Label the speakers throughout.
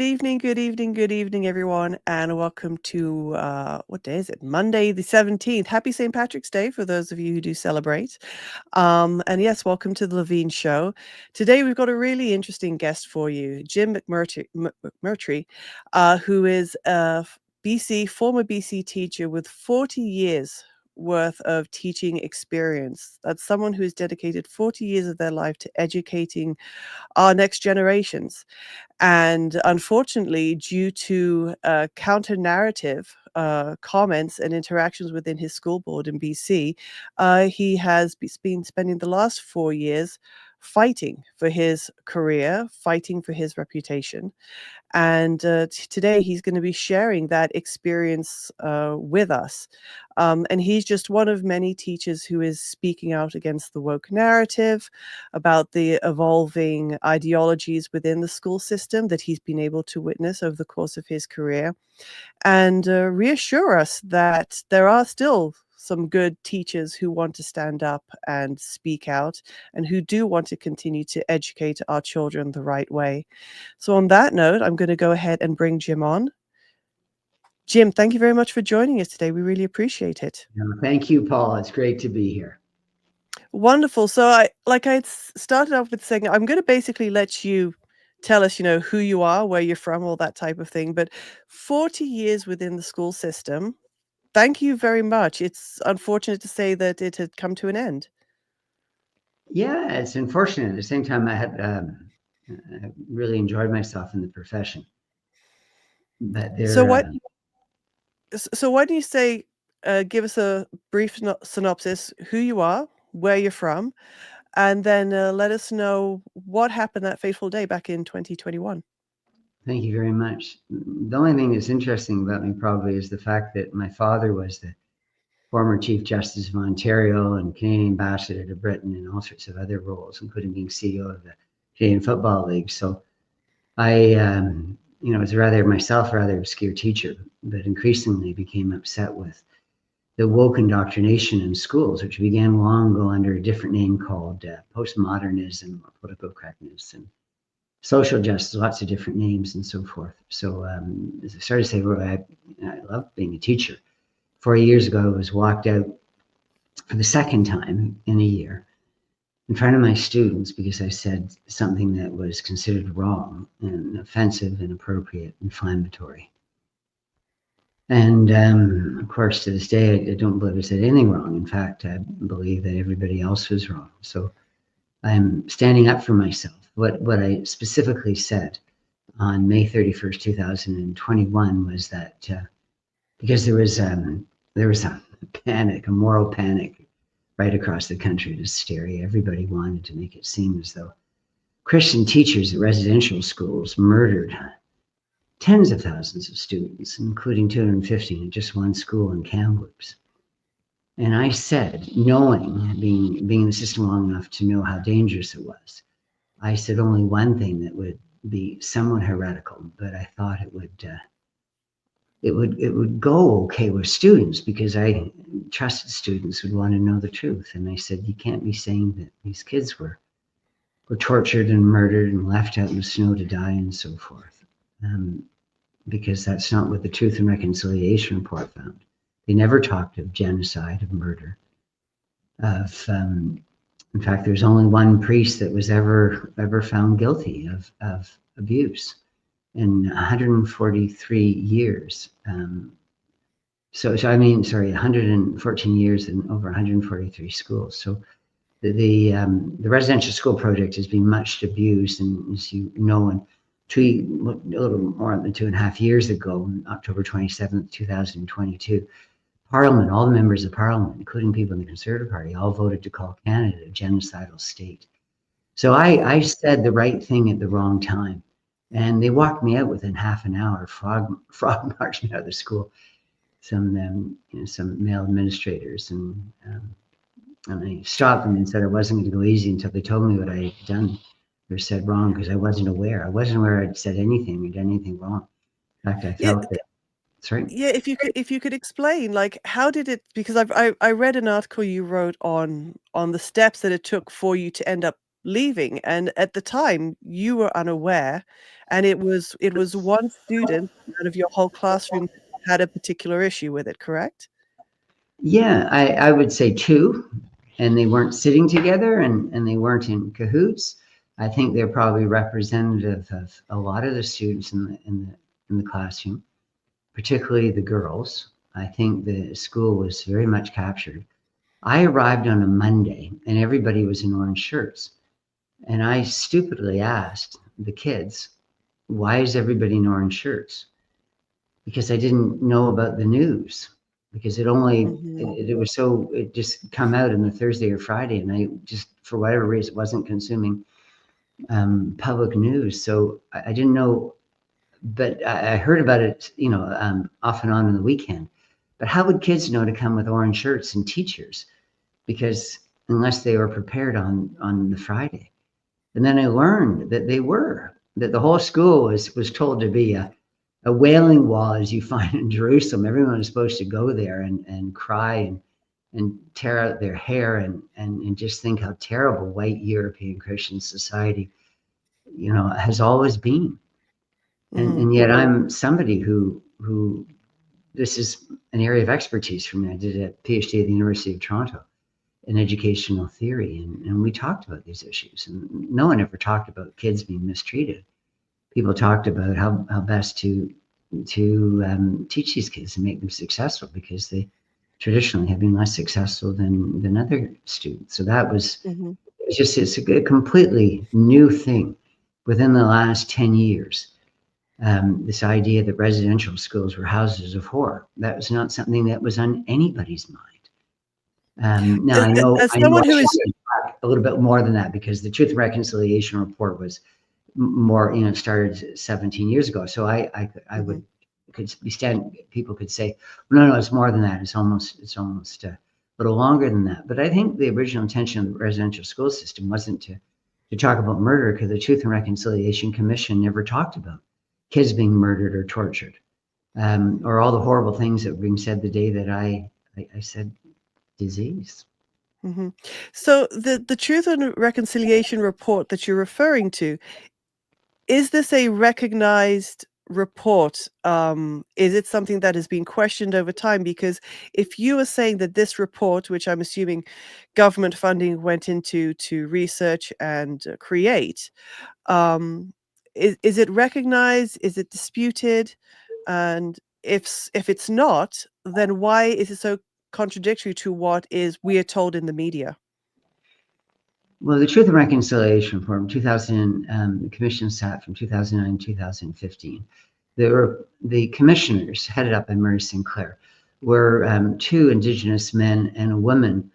Speaker 1: Good evening, everyone, and welcome to, what day is it? Monday the 17th. Happy St. Patrick's Day for those of you who do celebrate. And yes, welcome to the Lavigne Show. Today we've got a really interesting guest for you, Jim McMurtry, who is a former BC teacher with 40 years worth of teaching experience. That's someone who has dedicated 40 years of their life to educating our next generations. And unfortunately, due to counter-narrative comments and interactions within his school board in BC, he has been spending the last 4 years fighting for his career, fighting for his reputation. And today he's going to be sharing that experience with us. And he's just one of many teachers who is speaking out against the woke narrative, about the evolving ideologies within the school system that he's been able to witness over the course of his career, and reassure us that there are still some good teachers who want to stand up and speak out and who do want to continue to educate our children the right way. So on that note, I'm going to go ahead and bring Jim on. Jim, thank you very much for joining us today. We really appreciate it.
Speaker 2: Thank you, Paul. It's great to be here.
Speaker 1: Wonderful. So I started off with saying, I'm going to basically let you tell us, who you are, where you're from, all that type of thing. But 40 years within the school system, thank you very much. It's unfortunate to say that it had come to an end.
Speaker 2: Yeah, it's unfortunate. At the same time, I had really enjoyed myself in the profession. But
Speaker 1: So why don't you say, give us a brief synopsis, who you are, where you're from, and then let us know what happened that fateful day back in 2021.
Speaker 2: Thank you very much. The only thing that's interesting about me probably is the fact that my father was the former Chief Justice of Ontario and Canadian Ambassador to Britain and all sorts of other roles, including being CEO of the Canadian Football League. So I, was rather obscure teacher, but increasingly became upset with the woke indoctrination in schools, which began long ago under a different name called postmodernism or political correctness and social justice, lots of different names and so forth. So as I started to say, well, I love being a teacher. 4 years ago, I was walked out for the second time in a year in front of my students because I said something that was considered wrong and offensive, inappropriate, inflammatory. And of course, to this day, I don't believe I said anything wrong. In fact, I believe that everybody else was wrong. So I'm standing up for myself. What I specifically said on May 31st, 2021 was that because there was a panic, a moral panic right across the country, hysteria. Everybody wanted to make it seem as though Christian teachers at residential schools murdered tens of thousands of students, including 250 in just one school in Kamloops. And I said, knowing, being in the system long enough to know how dangerous it was, I said only one thing that would be somewhat heretical, but I thought it would go okay with students because I trusted students would want to know the truth. And I said, you can't be saying that these kids were tortured and murdered and left out in the snow to die and so forth, because that's not what the Truth and Reconciliation Report found. They never talked of genocide, of murder, in fact, there's only one priest that was ever found guilty of abuse in 143 years. 114 years in over 143 schools. So the residential school project has been much abused, and as you know, a little more than 2.5 years ago, October 27th, 2022, Parliament, all the members of Parliament, including people in the Conservative Party, all voted to call Canada a genocidal state. So I said the right thing at the wrong time, and they walked me out within half an hour, frog marching out of the school. Some male administrators, and I stopped them and said I wasn't going to go easy until they told me what I had done or said wrong, because I wasn't aware. I'd said anything or done anything wrong. In fact, I felt that. Sorry.
Speaker 1: Yeah, if you could explain, like, how did it? Because I read an article you wrote on the steps that it took for you to end up leaving, and at the time you were unaware, and it was one student out of your whole classroom that had a particular issue with it, correct?
Speaker 2: Yeah, I would say two, and they weren't sitting together, and they weren't in cahoots. I think they're probably representative of a lot of the students in the classroom, particularly the girls. I think the school was very much captured. I arrived on a Monday, and everybody was in orange shirts. And I stupidly asked the kids, why is everybody in orange shirts? Because I didn't know about the news, because
Speaker 1: Mhm.
Speaker 2: it was so, it just come out on the Thursday or Friday, and I just, for whatever reason, wasn't consuming public news. So I didn't know, but I heard about it, off and on in the weekend. But how would kids know to come with orange shirts and teachers? Because unless they were prepared on the Friday. And then I learned that that the whole school was told to be a wailing wall, as you find in Jerusalem. Everyone was supposed to go there and cry and tear out their hair and just think how terrible white European Christian society, has always been.
Speaker 1: Mhm.
Speaker 2: And yet I'm somebody who this is an area of expertise for me. I did a PhD at the University of Toronto in educational theory, and we talked about these issues. And no one ever talked about kids being mistreated. People talked about how best to teach these kids and make them successful, because they traditionally have been less successful than other students. So that was
Speaker 1: Mhm.
Speaker 2: it's a completely new thing within the last 10 years. This idea that residential schools were houses of horror, that was not something that was on anybody's mind. Now
Speaker 1: As
Speaker 2: I know
Speaker 1: as someone
Speaker 2: I
Speaker 1: who
Speaker 2: should
Speaker 1: is
Speaker 2: back a little bit more than that, because the Truth and Reconciliation report was more, started 17 years ago. So I
Speaker 1: Mhm.
Speaker 2: would could be stand people could say, well, no, it's more than that. It's almost a little longer than that. But I think the original intention of the residential school system wasn't to talk about murder, because the Truth and Reconciliation Commission never talked about kids being murdered or tortured, or all the horrible things that were being said the day that I said disease.
Speaker 1: Mhm. So the Truth and Reconciliation report that you're referring to, is this a recognized report? Is it something that has been questioned over time? Because if you are saying that this report, which I'm assuming government funding went into to research and create, um, is it recognized? Is it disputed? And if it's not, then why is it so contradictory to what is we are told in the media?
Speaker 2: Well, the Truth and Reconciliation Forum, 2000, the commission sat from 2009 to 2015. There were the commissioners, headed up by Murray Sinclair, were two Indigenous men and a woman,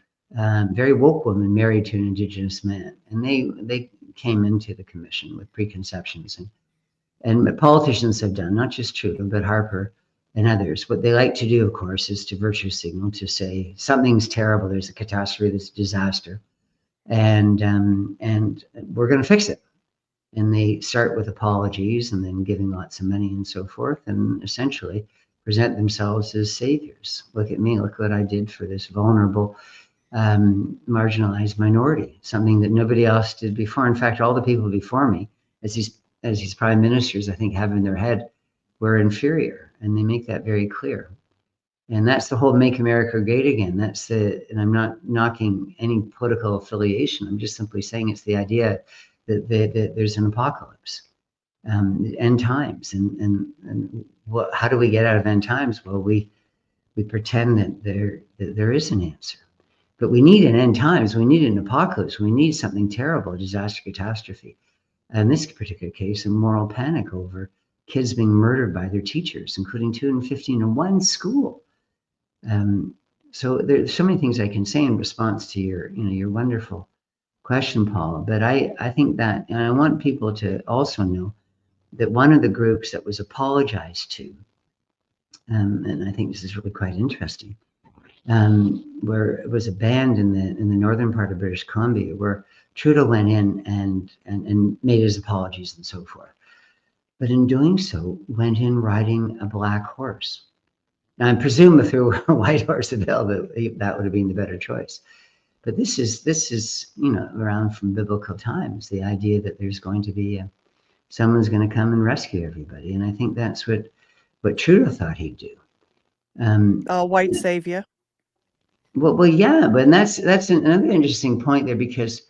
Speaker 2: very woke woman, married to an Indigenous man, and they came into the commission with preconceptions, and what politicians have done, not just Trudeau, but Harper and others. What they like to do, of course, is to virtue signal, to say something's terrible, there's a catastrophe, there's a disaster, and we're going to fix it. And they start with apologies and then giving lots of money and so forth, and essentially present themselves as saviors. Look at me, look what I did for this vulnerable, marginalized minority, something that nobody else did before. In fact, all the people before me, as these prime ministers, I think, have in their head, were inferior, and they make that very clear. And that's the whole "Make America Great Again." And I'm not knocking any political affiliation. I'm just simply saying it's the idea that there's an apocalypse, end times, and how do we get out of end times? Well, we pretend that there is an answer, but we need an end times. We need an apocalypse. We need something terrible, a disaster, catastrophe. In this particular case, a moral panic over kids being murdered by their teachers, including 2 and 15 in one school. Um, so there's so many things I can say in response to your wonderful question, Paula. But I think that, and I want people to also know that one of the groups that was apologized to, and I think this is really quite interesting, where it was a band in the northern part of British Columbia, where Trudeau went in and made his apologies and so forth. But in doing so, went in riding a black horse. Now, I presume if there were a white horse available, that would have been the better choice. But this is around from biblical times. The idea that there's going to be someone's going to come and rescue everybody, and I think that's what Trudeau thought he'd do.
Speaker 1: White savior.
Speaker 2: Well, yeah, but that's another interesting point there, because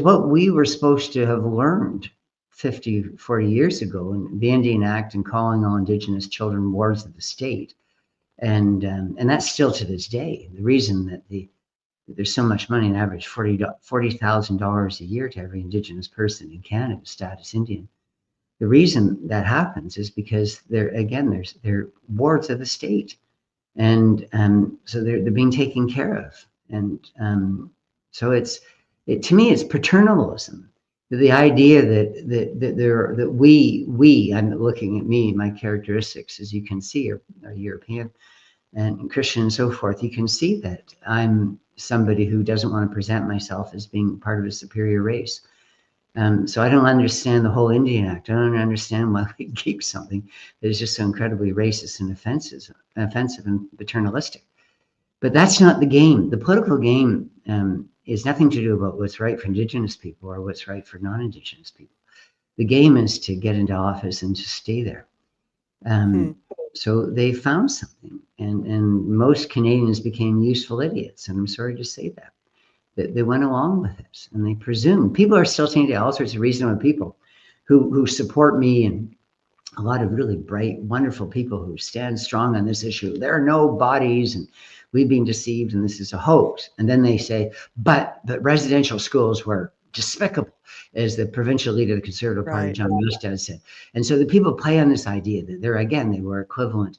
Speaker 2: what we were supposed to have learned 50, 40 years ago in the Indian Act and calling all Indigenous children wards of the state, and that's still to this day. The reason that there's so much money, an average $40,000 a year to every Indigenous person in Canada, status Indian. The reason that happens is because they're wards of the state. And so they're being taken care of, and so to me it's paternalism. The idea that we I'm looking at me, my characteristics, as you can see, are European and Christian and so forth. You can see that I'm somebody who doesn't want to present myself as being part of a superior race. So I don't understand the whole Indian Act. I don't understand why we keep something that is just so incredibly racist and offensive and paternalistic. But that's not the game. The political game is nothing to do about what's right for Indigenous people or what's right for non-Indigenous people. The game is to get into office and to stay there. So they found something, and most Canadians became useful idiots, and I'm sorry to say that. They went along with it, and they presumed. People are still saying to all sorts of reasonable people who support me, and a lot of really bright, wonderful people who stand strong on this issue. There are no bodies, and we've been deceived, and this is a hoax. And then they say, but residential schools were despicable, as the provincial leader of the Conservative Party, John Rustad, said. And so the people play on this idea that they were equivalent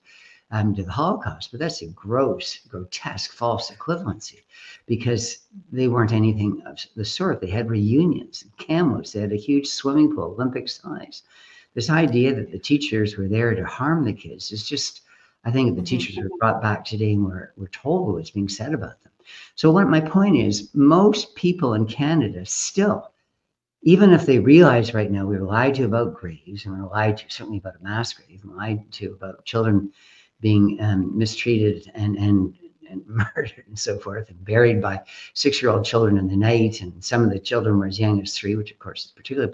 Speaker 2: to the Holocaust, but that's a gross, grotesque, false equivalency, because they weren't anything of the sort. They had reunions in Kamloops. They had a huge swimming pool, Olympic size. This idea that the teachers were there to harm the kids is just, I think if the teachers were brought back today and were told what was being said about them. So my point is, most people in Canada still, even if they realize right now we were lied to about graves, and we were lied to certainly about a mass grave, and lied to about children being mistreated and murdered and so forth, and buried by 6-year-old children in the night, and some of the children were as young as 3, which of course is particularly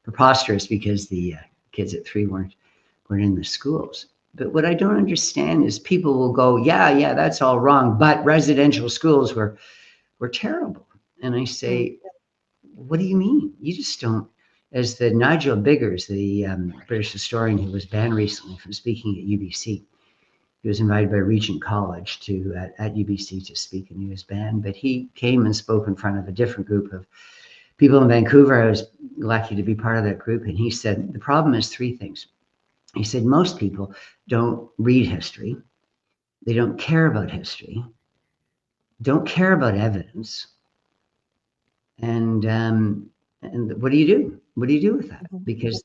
Speaker 2: preposterous because the kids at 3 weren't in the schools. But what I don't understand is people will go, yeah, that's all wrong, but residential schools were terrible. And I say, what do you mean? You just don't. As the Nigel Biggers, the British historian who was banned recently from speaking at UBC, he was invited by Regent College at UBC to speak, and he was banned. But he came and spoke in front of a different group of people in Vancouver. I was lucky to be part of that group. And he said, the problem is 3 things. He said, most people don't read history. They don't care about history, don't care about evidence. And what do you do? What do you do with that? Because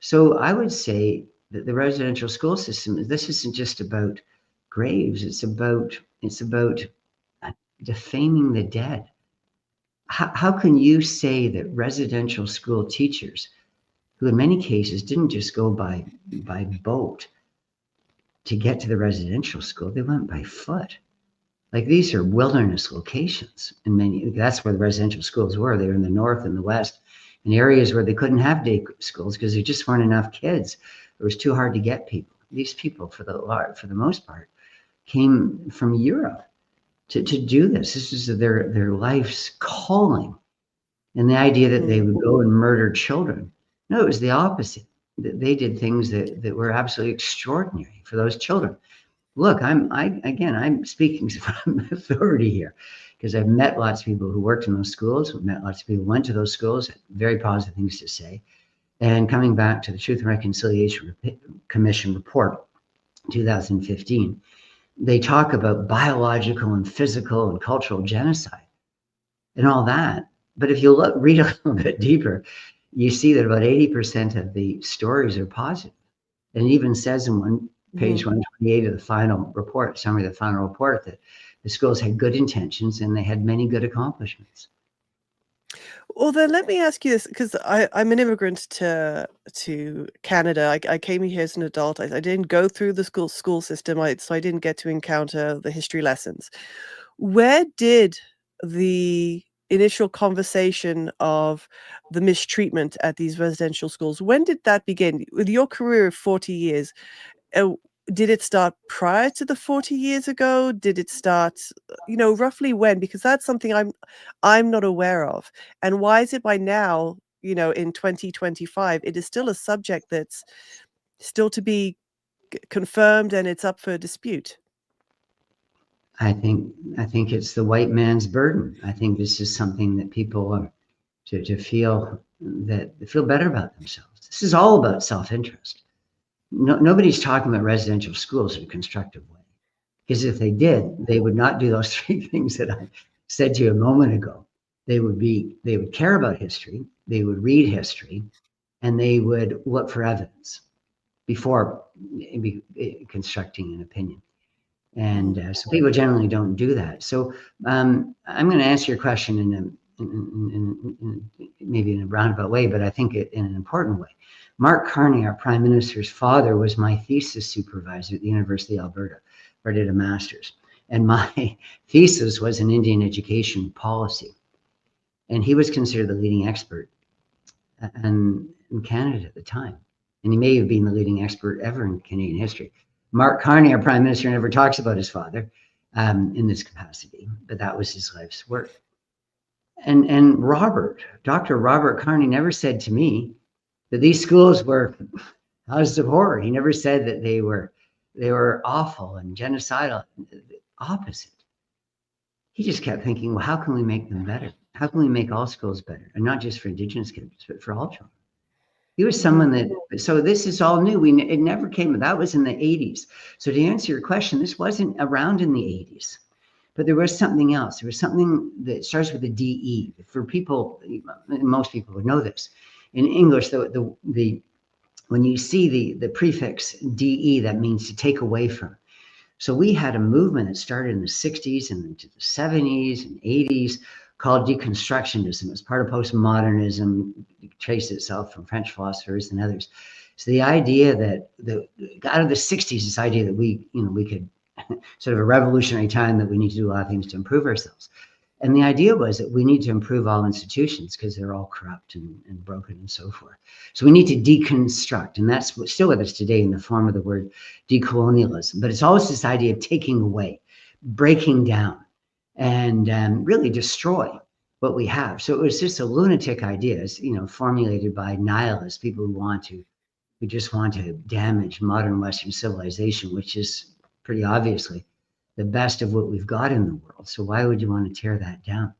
Speaker 2: so I would say that the residential school system, this isn't just about graves. It's about defaming the dead. How can you say that residential school teachers, who in many cases didn't just go by boat to get to the residential school, they went by foot. Like, these are wilderness locations, and that's where the residential schools were. They were in the north and the west, in areas where they couldn't have day schools because there just weren't enough kids. It was too hard to get people. These people, for the most part, came from Europe to do this. This is their life's calling. And the idea that they would go and murder children, no, it was the opposite. They did things that were absolutely extraordinary for those children. Look, I'm speaking from authority here, because I've met lots of people who worked in those schools. I've met lots of people who went to those schools, had very positive things to say. And coming back to the Truth and Reconciliation Commission report, 2015, they talk about biological and physical and cultural genocide and all that. But if you read a little bit deeper, you see that about 80% of the stories are positive. And it even says in page 128 of the final report, summary of the final report, that the schools had good intentions and they had many good accomplishments.
Speaker 1: Well, then let me ask you this, because I'm an immigrant to Canada. I came here as an adult. I didn't go through the school system, so I didn't get to encounter the history lessons. Where did the initial conversation of the mistreatment at these residential schools, when did that begin? With your career of 40 years, did it start prior to the 40 years ago? Did it start, roughly when? Because that's something I'm not aware of. And why is it by now, in 2025, it is still a subject that's still to be confirmed and it's up for dispute?
Speaker 2: I think it's the white man's burden. I think this is something that people are to feel that they feel better about themselves. This is all about self-interest. Nobody's talking about residential schools in a constructive way, because if they did, they would not do those three things that I said to you a moment ago. They would care about history, they would read history, and they would look for evidence before constructing an opinion. And so people generally don't do that. So I'm going to answer your question in maybe in a roundabout way, but I think in an important way. Mark Carney, our Prime Minister's father, was my thesis supervisor at the University of Alberta, where I did a master's. And my thesis was in Indian education policy. And he was considered the leading expert in Canada at the time. And he may have been the leading expert ever in Canadian history. Mark Carney, our Prime Minister, never talks about his father in this capacity, but that was his life's work. And Dr. Robert Carney never said to me that these schools were houses of horror. He never said that they were awful and genocidal. The opposite. He just kept thinking, well, how can we make them better? How can we make all schools better? And not just for Indigenous kids, but for all children. He was someone that, so this is all new. It never came, that was in the 80s. So to answer your question, this wasn't around in the 80s, but there was something else. There was something that starts with a DE. For people, most people would know this. In English, when you see the prefix DE, that means to take away from. So we had a movement that started in the 60s and into the 70s and 80s called deconstructionism. It was part of postmodernism, traced itself from French philosophers and others. So the idea that out of the 60s, this idea that we could sort of a revolutionary time that we need to do a lot of things to improve ourselves. And the idea was that we need to improve all institutions because they're all corrupt and broken and so forth. So we need to deconstruct, and that's still with us today in the form of the word decolonialism. But it's always this idea of taking away, breaking down, and really destroy what we have. So it was just a lunatic idea, formulated by nihilists, people who just want to damage modern Western civilization, which is pretty obviously the best of what we've got in the world. So why would you want to tear that down?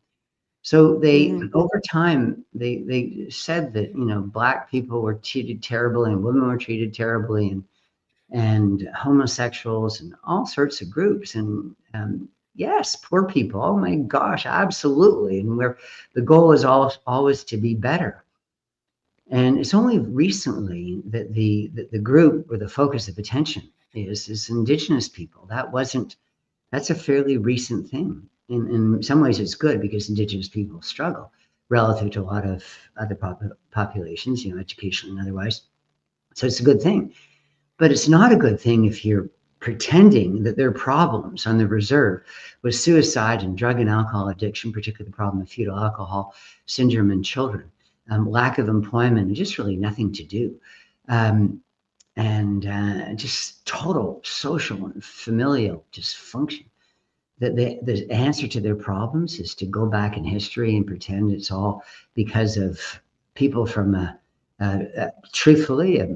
Speaker 2: So they, over time, they said that, Black people were treated terribly and women were treated terribly and homosexuals and all sorts of groups. And yes, poor people. Oh my gosh, absolutely. And the goal is always to be better. And it's only recently that the group where the focus of attention is Indigenous people. That's a fairly recent thing. In some ways, it's good because Indigenous people struggle relative to a lot of other populations, educationally and otherwise. So it's a good thing. But it's not a good thing if you're pretending that there are problems on the reserve with suicide and drug and alcohol addiction, particularly the problem of fetal alcohol syndrome in children, lack of employment, and just really nothing to do. And just total social and familial dysfunction. That the answer to their problems is to go back in history and pretend it's all because of people from truthfully a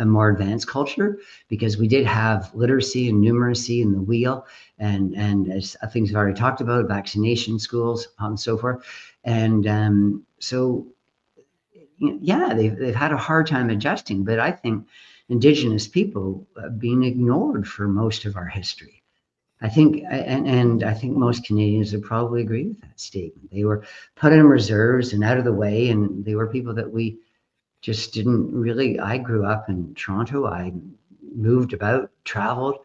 Speaker 2: more advanced culture, because we did have literacy and numeracy in the wheel, and as things I've already talked about, vaccination, schools, and so forth. And so, yeah, they've had a hard time adjusting, but I think Indigenous people being ignored for most of our history. I think, and I think most Canadians would probably agree with that statement. They were put in reserves and out of the way, and they were people that we just didn't really. I grew up in Toronto. I moved about, traveled.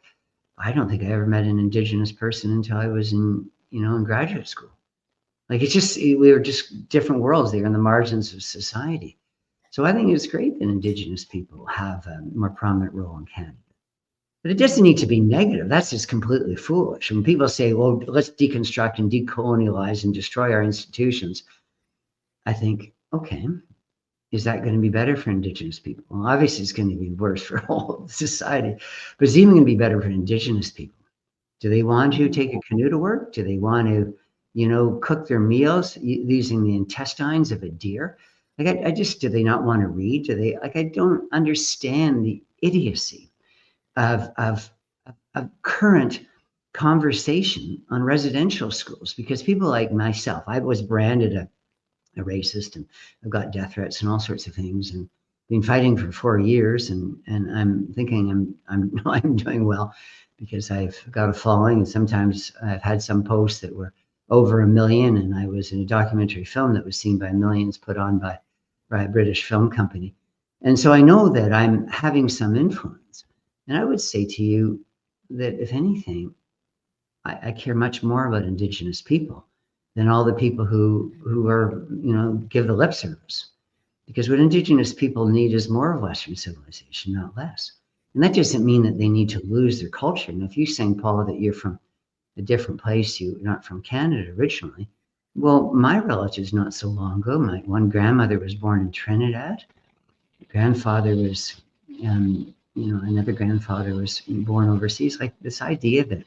Speaker 2: I don't think I ever met an Indigenous person until I was in graduate school. Like we were just different worlds. They were in the margins of society. So I think it's great that Indigenous people have a more prominent role in Canada. But it doesn't need to be negative. That's just completely foolish. When people say, well, let's deconstruct and decolonialize and destroy our institutions, I think, okay, is that going to be better for Indigenous people? Well, obviously it's going to be worse for all society, but it's even going to be better for Indigenous people. Do they want to take a canoe to work? Do they want to, cook their meals using the intestines of a deer? Like, I just, do they not want to read? Do they, like, I don't understand the idiocy of current conversation on residential schools, because people like myself, I was branded a racist, and I've got death threats and all sorts of things, and been fighting for 4 years, and I'm thinking I'm doing well because I've got a following, and sometimes I've had some posts that were over 1 million, and I was in a documentary film that was seen by millions, put on by a British film company. And so I know that I'm having some influence. And I would say to you that, if anything, I care much more about Indigenous people than all the people who are, give the lip service. Because what Indigenous people need is more of Western civilization, not less. And that doesn't mean that they need to lose their culture. And if you're saying, Paula, that you're from a different place, you're not from Canada originally, well, my relatives not so long ago, my one grandmother was born in Trinidad. Grandfather was, another grandfather was born overseas. Like, this idea that,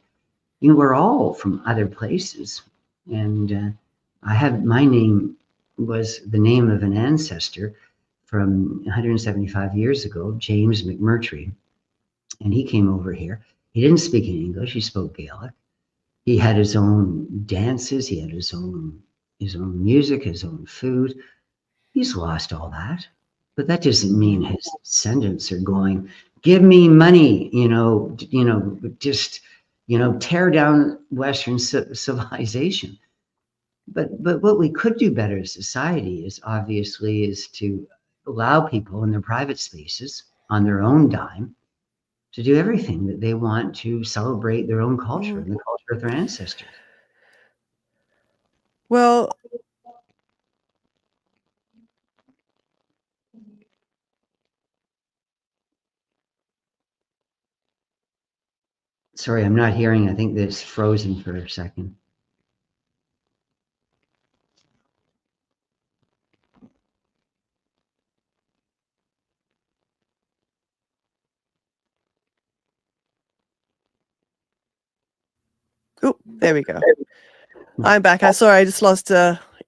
Speaker 2: we're all from other places. And my name was the name of an ancestor from 175 years ago, James McMurtry. And he came over here. He didn't speak in English, he spoke Gaelic. He had his own dances, he had his own music, his own food. He's lost all that. But that doesn't mean his descendants are going, give me money, just, tear down Western civilization. But what we could do better as society is to allow people in their private spaces on their own dime to do everything that they want to celebrate their own culture and the culture of their ancestors.
Speaker 1: Well,
Speaker 2: sorry, I'm not hearing. I think that's frozen for a second.
Speaker 1: oh, there we go. I'm back. I'm sorry, I just lost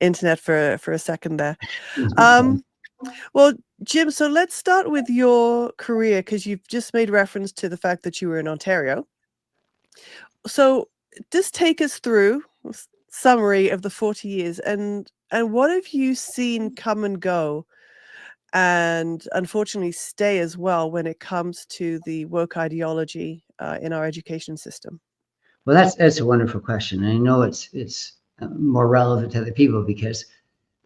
Speaker 1: internet for a second there. Well, Jim, so let's start with your career, because you've just made reference to the fact that you were in Ontario. So just take us through a summary of the 40 years, and what have you seen come and go, and unfortunately stay as well, when it comes to the woke ideology in our education system?
Speaker 2: Well, that's a wonderful question. And I know it's more relevant to the people, because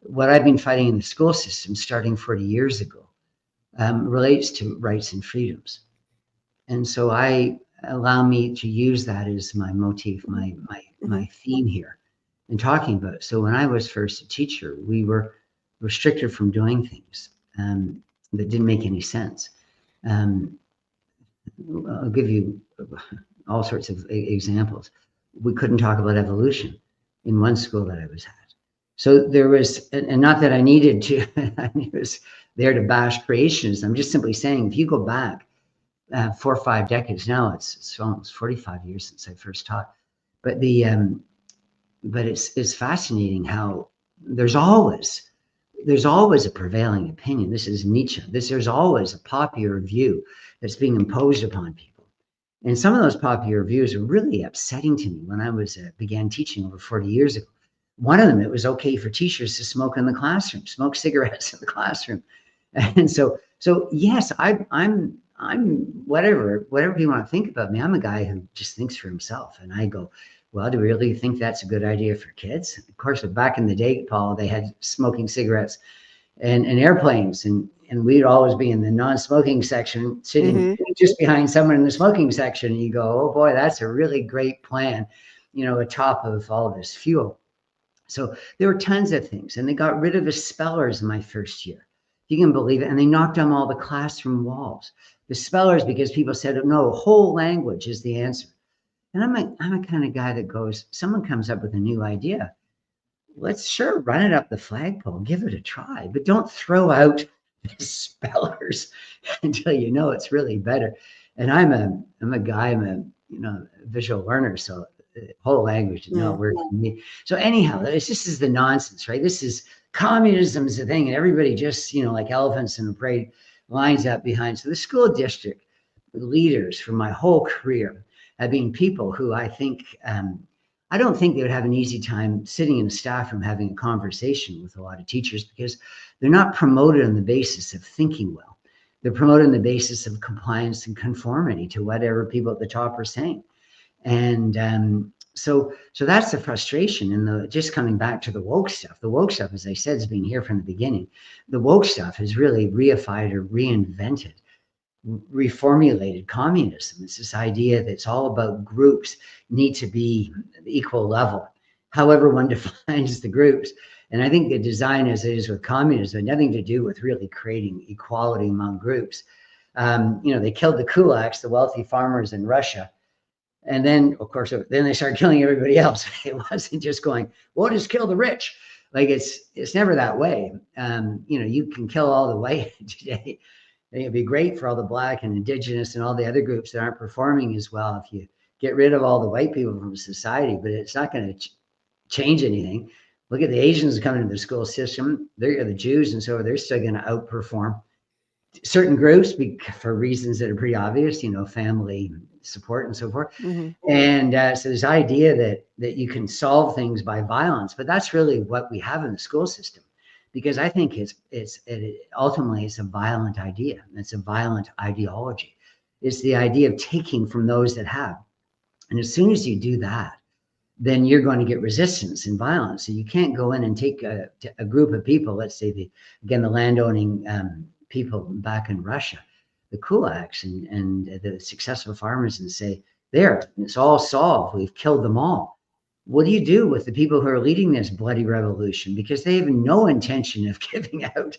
Speaker 2: what I've been fighting in the school system starting 40 years ago relates to rights and freedoms. And so allow me to use that as my motif, my theme here in talking about it. So when I was first a teacher, we were restricted from doing things that didn't make any sense. I'll give you all sorts of examples. We couldn't talk about evolution in one school that I was at. So there was, and not that I needed to, I was there to bash creationism. I'm just simply saying, if you go back 4 or 5 decades now, it's almost 45 years since I first taught. But it's fascinating how there's always a prevailing opinion. This is Nietzsche. There's always a popular view that's being imposed upon people. And some of those popular views are really upsetting to me. When I began teaching over 40 years ago, one of them, it was okay for teachers to smoke in the classroom, smoke cigarettes in the classroom. And so yes, I'm whatever people want to think about me, I'm a guy who just thinks for himself. And I go, well, do we really think that's a good idea for kids? Of course, back in the day, Paul, they had smoking cigarettes and airplanes, and we'd always be in the non-smoking section, sitting just behind someone in the smoking section. And you go, oh boy, that's a really great plan, atop of all of this fuel. So there were tons of things, and they got rid of the spellers in my first year. You can believe it. And they knocked down all the classroom walls. The spellers, because people said, no, whole language is the answer. And I'm a kind of guy that goes, someone comes up with a new idea. Let's sure run it up the flagpole, give it a try, but don't throw out the spellers until you know it's really better. And I'm a guy, I'm a visual learner, so whole language did not work for me. So anyhow, this is the nonsense, right? This is communism's a thing, and everybody just like elephants in a parade lines up behind. So the school district leaders for my whole career have been people who I don't think they would have an easy time sitting in a staff room having a conversation with a lot of teachers, because they're not promoted on the basis of thinking well. They're promoted on the basis of compliance and conformity to whatever people at the top are saying. And so that's the frustration. And just coming back to the woke stuff, as I said, has been here from the beginning. The woke stuff has really reified or reinvented, reformulated communism. It's this idea that it's all about groups need to be equal level, however one defines the groups. And I think the design as it is with communism had nothing to do with really creating equality among groups. They killed the kulaks, the wealthy farmers in Russia. And then, of course, then they started killing everybody else. It wasn't just going, well, just kill the rich. Like it's never that way. You can kill all the white today. It'd be great for all the Black and Indigenous and all the other groups that aren't performing as well if you get rid of all the white people from society, but it's not going to change anything. Look at the Asians coming into the school system. They're the Jews, and so they're still going to outperform certain groups for reasons that are pretty obvious, family support and so forth. Mm-hmm. And so this idea that you can solve things by violence, but that's really what we have in the school system. Because I think ultimately it's a violent idea. It's a violent ideology. It's the idea of taking from those that have. And as soon as you do that, then you're going to get resistance and violence. So you can't go in and take a group of people, let's say the landowning people back in Russia, the kulaks and the successful farmers, and say, there, it's all solved. We've killed them all. What do you do with the people who are leading this bloody revolution? Because they have no intention of giving out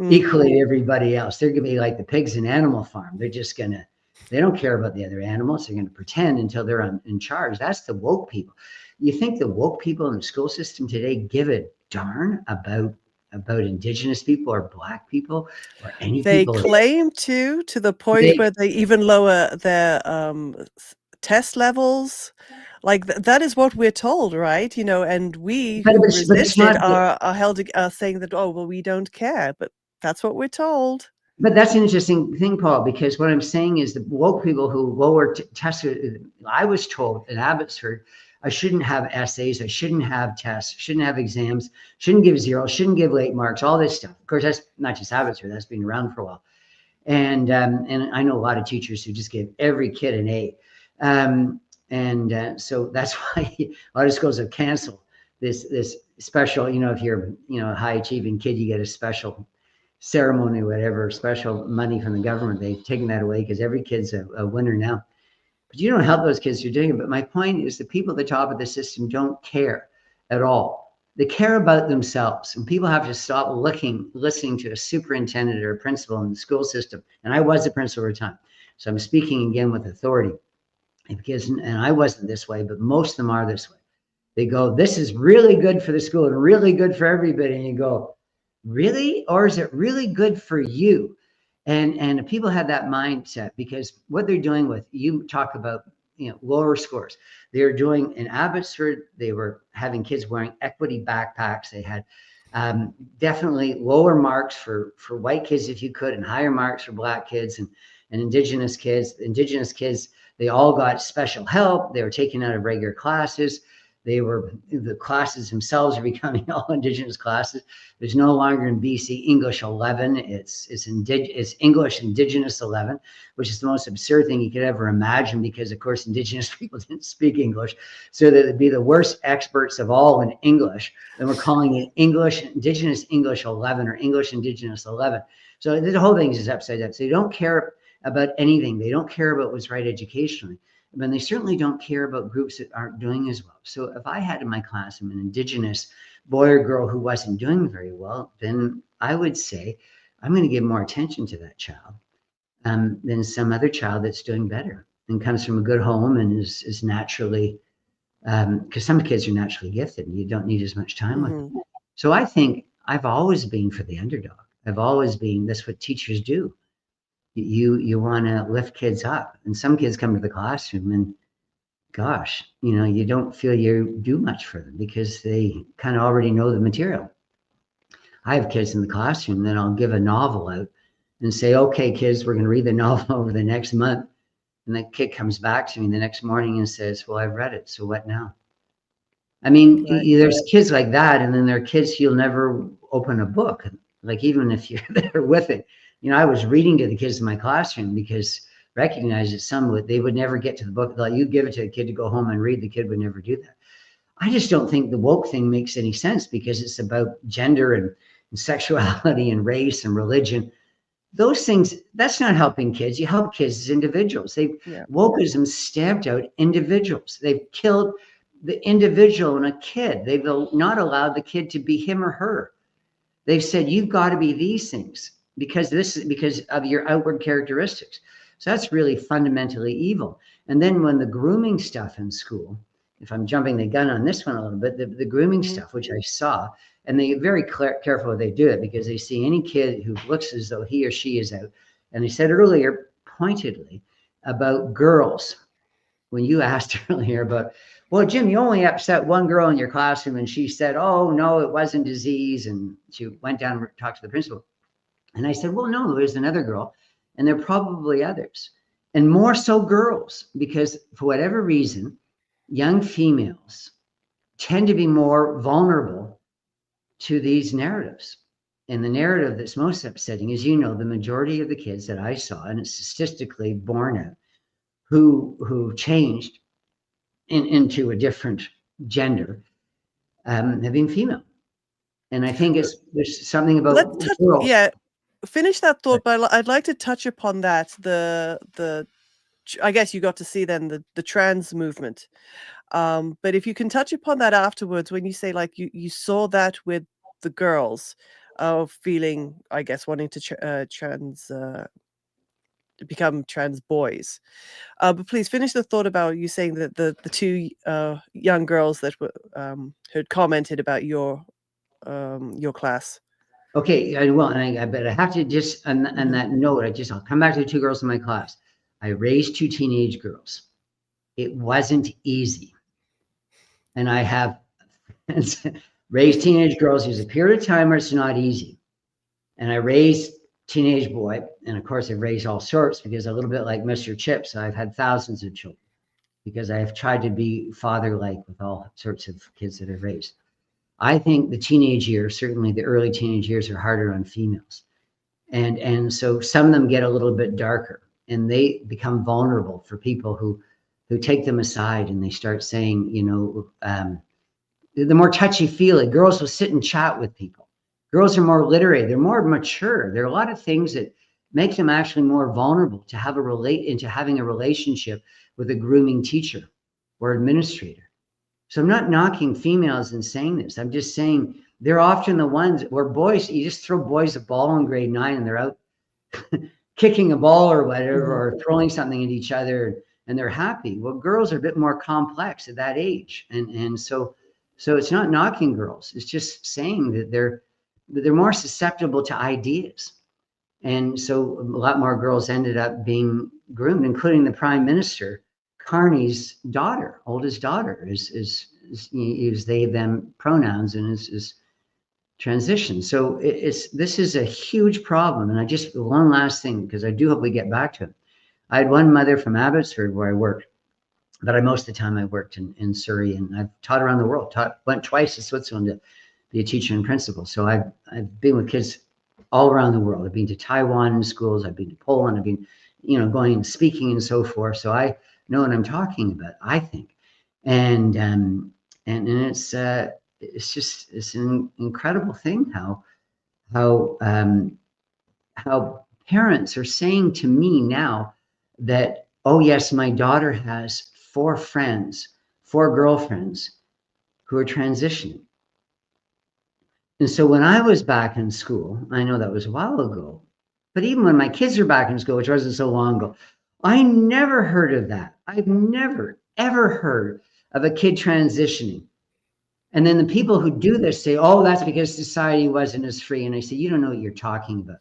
Speaker 2: equally to everybody else. They're going to be like the pigs in Animal Farm. They're just going to, they don't care about the other animals. They're going to pretend until they're in charge. That's the woke people. You think the woke people in the school system today give a darn about Indigenous people or Black people or any people?
Speaker 1: They claim to the point where they even lower their test levels. Like that is what we're told, right? And we who resisted are held saying that, oh, well, we don't care, but that's what we're told.
Speaker 2: But that's an interesting thing, Paul, because what I'm saying is the woke people who lower tested, I was told in Abbotsford, I shouldn't have essays, I shouldn't have tests, shouldn't have exams, shouldn't give zeros, shouldn't give late marks, all this stuff. Of course, that's not just Abbotsford, that's been around for a while. And I know a lot of teachers who just give every kid an A. So that's why a lot of schools have canceled this special, if you're a high achieving kid, you get a special ceremony, whatever, special money from the government. They've taken that away because every kid's a winner now. But you don't help those kids who are doing it. But my point is the people at the top of the system don't care at all. They care about themselves, and people have to stop listening to a superintendent or a principal in the school system. And I was a principal at a time, so I'm speaking again with authority. And I wasn't this way, but most of them are this way. They go, this is really good for the school and really good for everybody. And you go, really? Or is it really good for you? And people have that mindset because what they're doing with, you talk about, lower scores. They're doing in Abbotsford, they were having kids wearing equity backpacks. They had definitely lower marks for white kids if you could, and higher marks for Black kids and Indigenous kids. Indigenous kids, they all got special help. They were taken out of regular classes. The classes themselves are becoming all Indigenous classes. There's no longer in BC English 11. It's English Indigenous 11, which is the most absurd thing you could ever imagine because, of course, Indigenous people didn't speak English. So they'd be the worst experts of all in English. And we're calling it Indigenous English 11 or English Indigenous 11. So the whole thing is upside down. So they don't care about anything. They don't care about what's right educationally. But they certainly don't care about groups that aren't doing as well. So if I had in my class an Indigenous boy or girl who wasn't doing very well, then I would say, I'm going to give more attention to that child. than some other child that's doing better and comes from a good home and is naturally, because some kids are naturally gifted and you don't need as much time with them. So I think I've always been for the underdog. I've always been, that's what teachers do. You want to lift kids up. And some kids come to the classroom and gosh, you don't feel you do much for them because they kind of already know the material. I have kids in the classroom, then I'll give a novel out and say, okay, kids, we're going to read the novel over the next month. And the kid comes back to me the next morning and says, well, I've read it. So what now? I mean, there's kids like that. And then there are kids who'll never open a book. Like even if you're there with it, I was reading to the kids in my classroom because recognize that some they would never get to the book. Like you give it to a kid to go home and read, the kid would never do that. I just don't think the woke thing makes any sense because it's about gender and sexuality and race and religion. Those things, that's not helping kids. You help kids as individuals. Wokeism stamped out individuals. They've killed the individual in a kid. They've not allowed the kid to be him or her. They've said, you've got to be these things because of your outward characteristics. So that's really fundamentally evil. And then when the grooming stuff in school, if I'm jumping the gun on this one a little bit, the grooming stuff, which I saw, and they're very careful they do it because they see any kid who looks as though he or she is out. And they said earlier, pointedly, about girls, when you asked earlier about, well, Jim, you only upset one girl in your classroom, and she said, oh, no, it wasn't disease. And she went down and talked to the principal. And I said, well, no, there's another girl, and there are probably others, and more so girls, because for whatever reason, young females tend to be more vulnerable to these narratives. And the narrative that's most upsetting is, the majority of the kids that I saw, and it's statistically borne out, who changed into a different gender, have been female. And I think there's something about girls.
Speaker 1: Finish that thought, but I'd like to touch upon that. I guess you got to see then the trans movement. But if you can touch upon that afterwards, when you say like you saw that with the girls of feeling, I guess, wanting to become trans boys. But please finish the thought about you saying that the two young girls that were had commented about your class.
Speaker 2: Okay, but I have to just on that note, I'll come back to the two girls in my class. I raised two teenage girls. It wasn't easy. And I have raised teenage girls. There's a period of time where it's not easy. And I raised teenage boy, and of course I've raised all sorts because a little bit like Mr. Chips, I've had thousands of children because I have tried to be father-like with all sorts of kids that I've raised. I think the teenage years, certainly the early teenage years, are harder on females. And so some of them get a little bit darker and they become vulnerable for people who take them aside and they start saying, the more touchy-feely, girls will sit and chat with people. Girls are more literate, they're more mature. There are a lot of things that make them actually more vulnerable to having a relationship with a grooming teacher or administrator. So I'm not knocking females and saying this. I'm just saying they're often the ones where boys, you just throw boys a ball in grade 9 and they're out kicking a ball or whatever, or throwing something at each other and they're happy. Well, girls are a bit more complex at that age. And so it's not knocking girls. It's just saying that they're more susceptible to ideas. And so a lot more girls ended up being groomed, including the Prime Minister. Carney's daughter, oldest daughter, is they them pronouns and is transition. So this is a huge problem. And one last thing, because I do hope we get back to it. I had one mother from Abbotsford where I worked, but most of the time I worked in Surrey, and I've taught around the world. Went twice to Switzerland to be a teacher and principal. So I've been with kids all around the world. I've been to Taiwan in schools. I've been to Poland. I've been, going and speaking and so forth. So I know what I'm talking about, I think. And it's an incredible thing how parents are saying to me now that, oh yes, my daughter has 4 girlfriends who are transitioning. And so when I was back in school, I know that was a while ago, But even when my kids were back in school, which wasn't so long ago, I never heard of that. I've never, ever heard of a kid transitioning. And then the people who do this say, oh, that's because society wasn't as free. And I say, you don't know what you're talking about.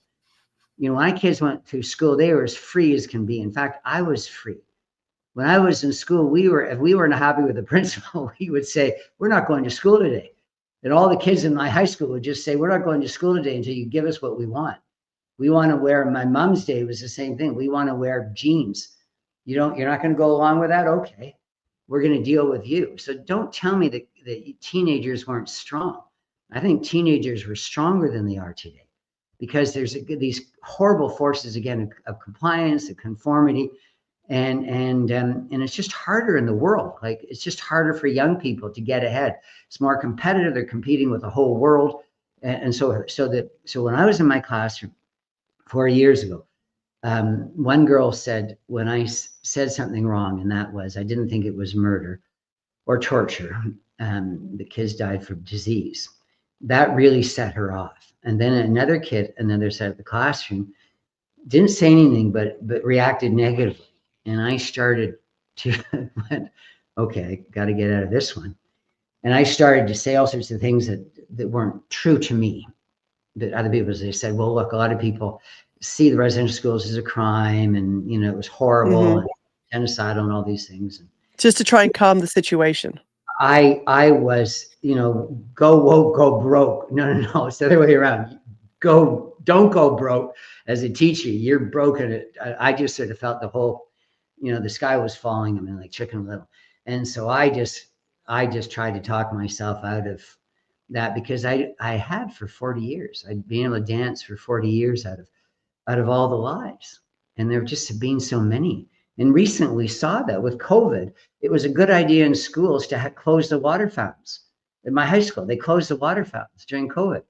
Speaker 2: You know, my kids went to school, they were as free as can be. In fact, I was free. When I was in school, if we weren't happy with the principal, we would say, we're not going to school today. And all the kids in my high school would just say, we're not going to school today until you give us what we want. We want to wear, my mom's day was the same thing. We want to wear jeans. You're not going to go along with that? Okay. We're going to deal with you. So don't tell me that teenagers weren't strong. I think teenagers were stronger than they are today because there's these horrible forces, again, of compliance, of conformity. And it's just harder in the world. Like, it's just harder for young people to get ahead. It's more competitive. They're competing with the whole world. And so when I was in my classroom 4 years ago, one girl said, when I said something wrong, and that was, I didn't think it was murder or torture. The kids died from disease. That really set her off. And then another side of the classroom didn't say anything, but reacted negatively. And I started to went, okay, got to get out of this one. And I started to say all sorts of things that weren't true to me, that other people, they said, well, look, a lot of people see the residential schools as a crime, and, you know, it was horrible and genocidal and all these things.
Speaker 1: Just to try and calm the situation.
Speaker 2: I was, you know, go woke, go broke. No, it's the other way around. Don't go broke as a teacher. You're broken. I just sort of felt the whole, you know, the sky was falling. I mean, like Chicken Little. And so I just tried to talk myself out of that, because I had for 40 years. I'd been able to dance for 40 years out of all the lives. And there just have been so many. And recently we saw that with COVID, it was a good idea in schools to close the water fountains. In my high school, they closed the water fountains during COVID.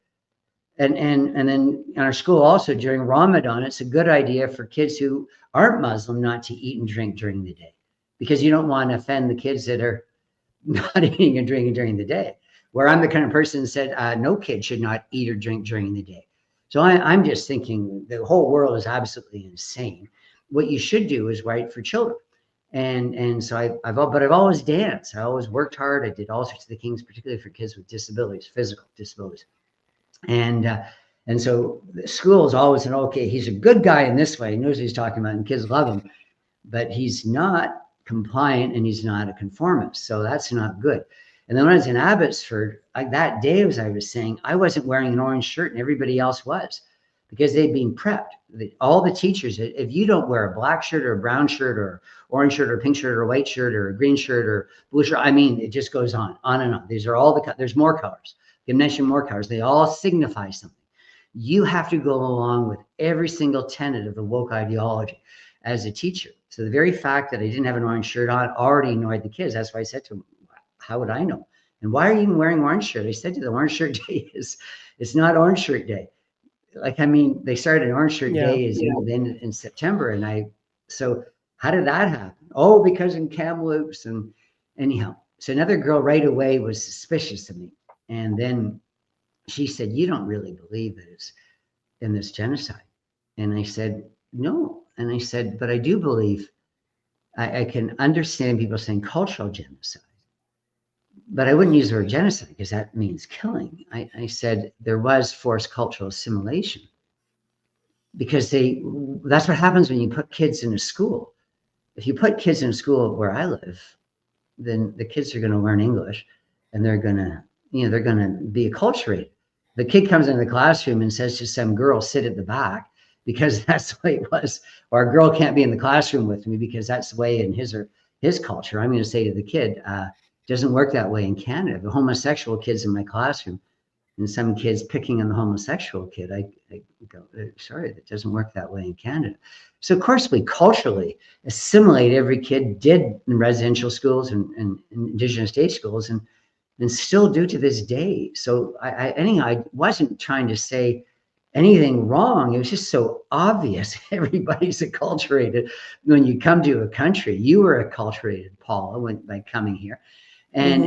Speaker 2: And then in our school also during Ramadan, it's a good idea for kids who aren't Muslim not to eat and drink during the day, because you don't want to offend the kids that are not eating and drinking during the day. Where I'm the kind of person that said, no kid should not eat or drink during the day. So I'm just thinking the whole world is absolutely insane. What you should do is right for children. And so I've always danced. I always worked hard. I did all sorts of the things, particularly for kids with disabilities, physical disabilities. And so the school is always an, okay, he's a good guy in this way. He knows what he's talking about and kids love him, but he's not compliant and he's not a conformist. So that's not good. And then when I was in Abbotsford, that day, as I was saying, I wasn't wearing an orange shirt and everybody else was, because they'd been prepped. All the teachers, if you don't wear a black shirt or a brown shirt or orange shirt or a pink shirt or a white shirt or a green shirt or blue shirt, I mean, it just goes on and on. These are all there's more colors. You mention more colors. They all signify something. You have to go along with every single tenet of the woke ideology as a teacher. So the very fact that I didn't have an orange shirt on already annoyed the kids. That's why I said to them, how would I know? And why are you even wearing orange shirt? I said to them, orange shirt day it's not orange shirt day. Like, I mean, they started orange shirt day is then in September. And so how did that happen? Oh, because in Kamloops. And anyhow, so another girl right away was suspicious of me. And then she said, you don't really believe that it's in this genocide. And I said, no. And I said, but I do believe, I can understand people saying cultural genocide, but I wouldn't use the word genocide because that means killing. I said there was forced cultural assimilation, because that's what happens when you put kids in a school. If you put kids in a school where I live, then the kids are going to learn English and they're going to be acculturated. The kid comes into the classroom and says to some girl, sit at the back, because that's the way it was. Or a girl can't be in the classroom with me because that's the way in his culture. I'm going to say to the kid, doesn't work that way in Canada. The homosexual kids in my classroom and some kids picking on the homosexual kid, I go, sorry, that doesn't work that way in Canada. So of course we culturally assimilate every kid did in residential schools and Indigenous day schools and still do to this day. So I wasn't trying to say anything wrong. It was just so obvious. Everybody's acculturated. When you come to a country, you were acculturated, Paula, by coming here. And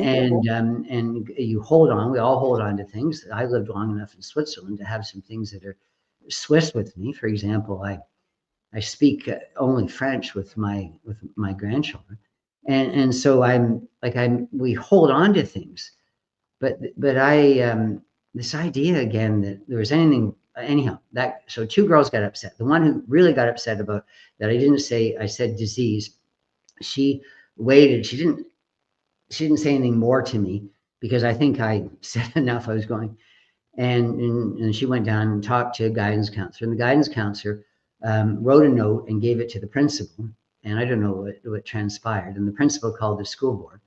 Speaker 2: you hold on. We all hold on to things. I lived long enough in Switzerland to have some things that are Swiss with me. For example, I speak only French with my grandchildren, and so we hold on to things, but I this idea again that there was anything anyhow that so two girls got upset. The one who really got upset about that I didn't say I said disease. She waited. She didn't say anything more to me because I think I said enough. I was going. And she went down and talked to a guidance counselor. And the guidance counselor wrote a note and gave it to the principal. And I don't know what transpired. And the principal called the school board.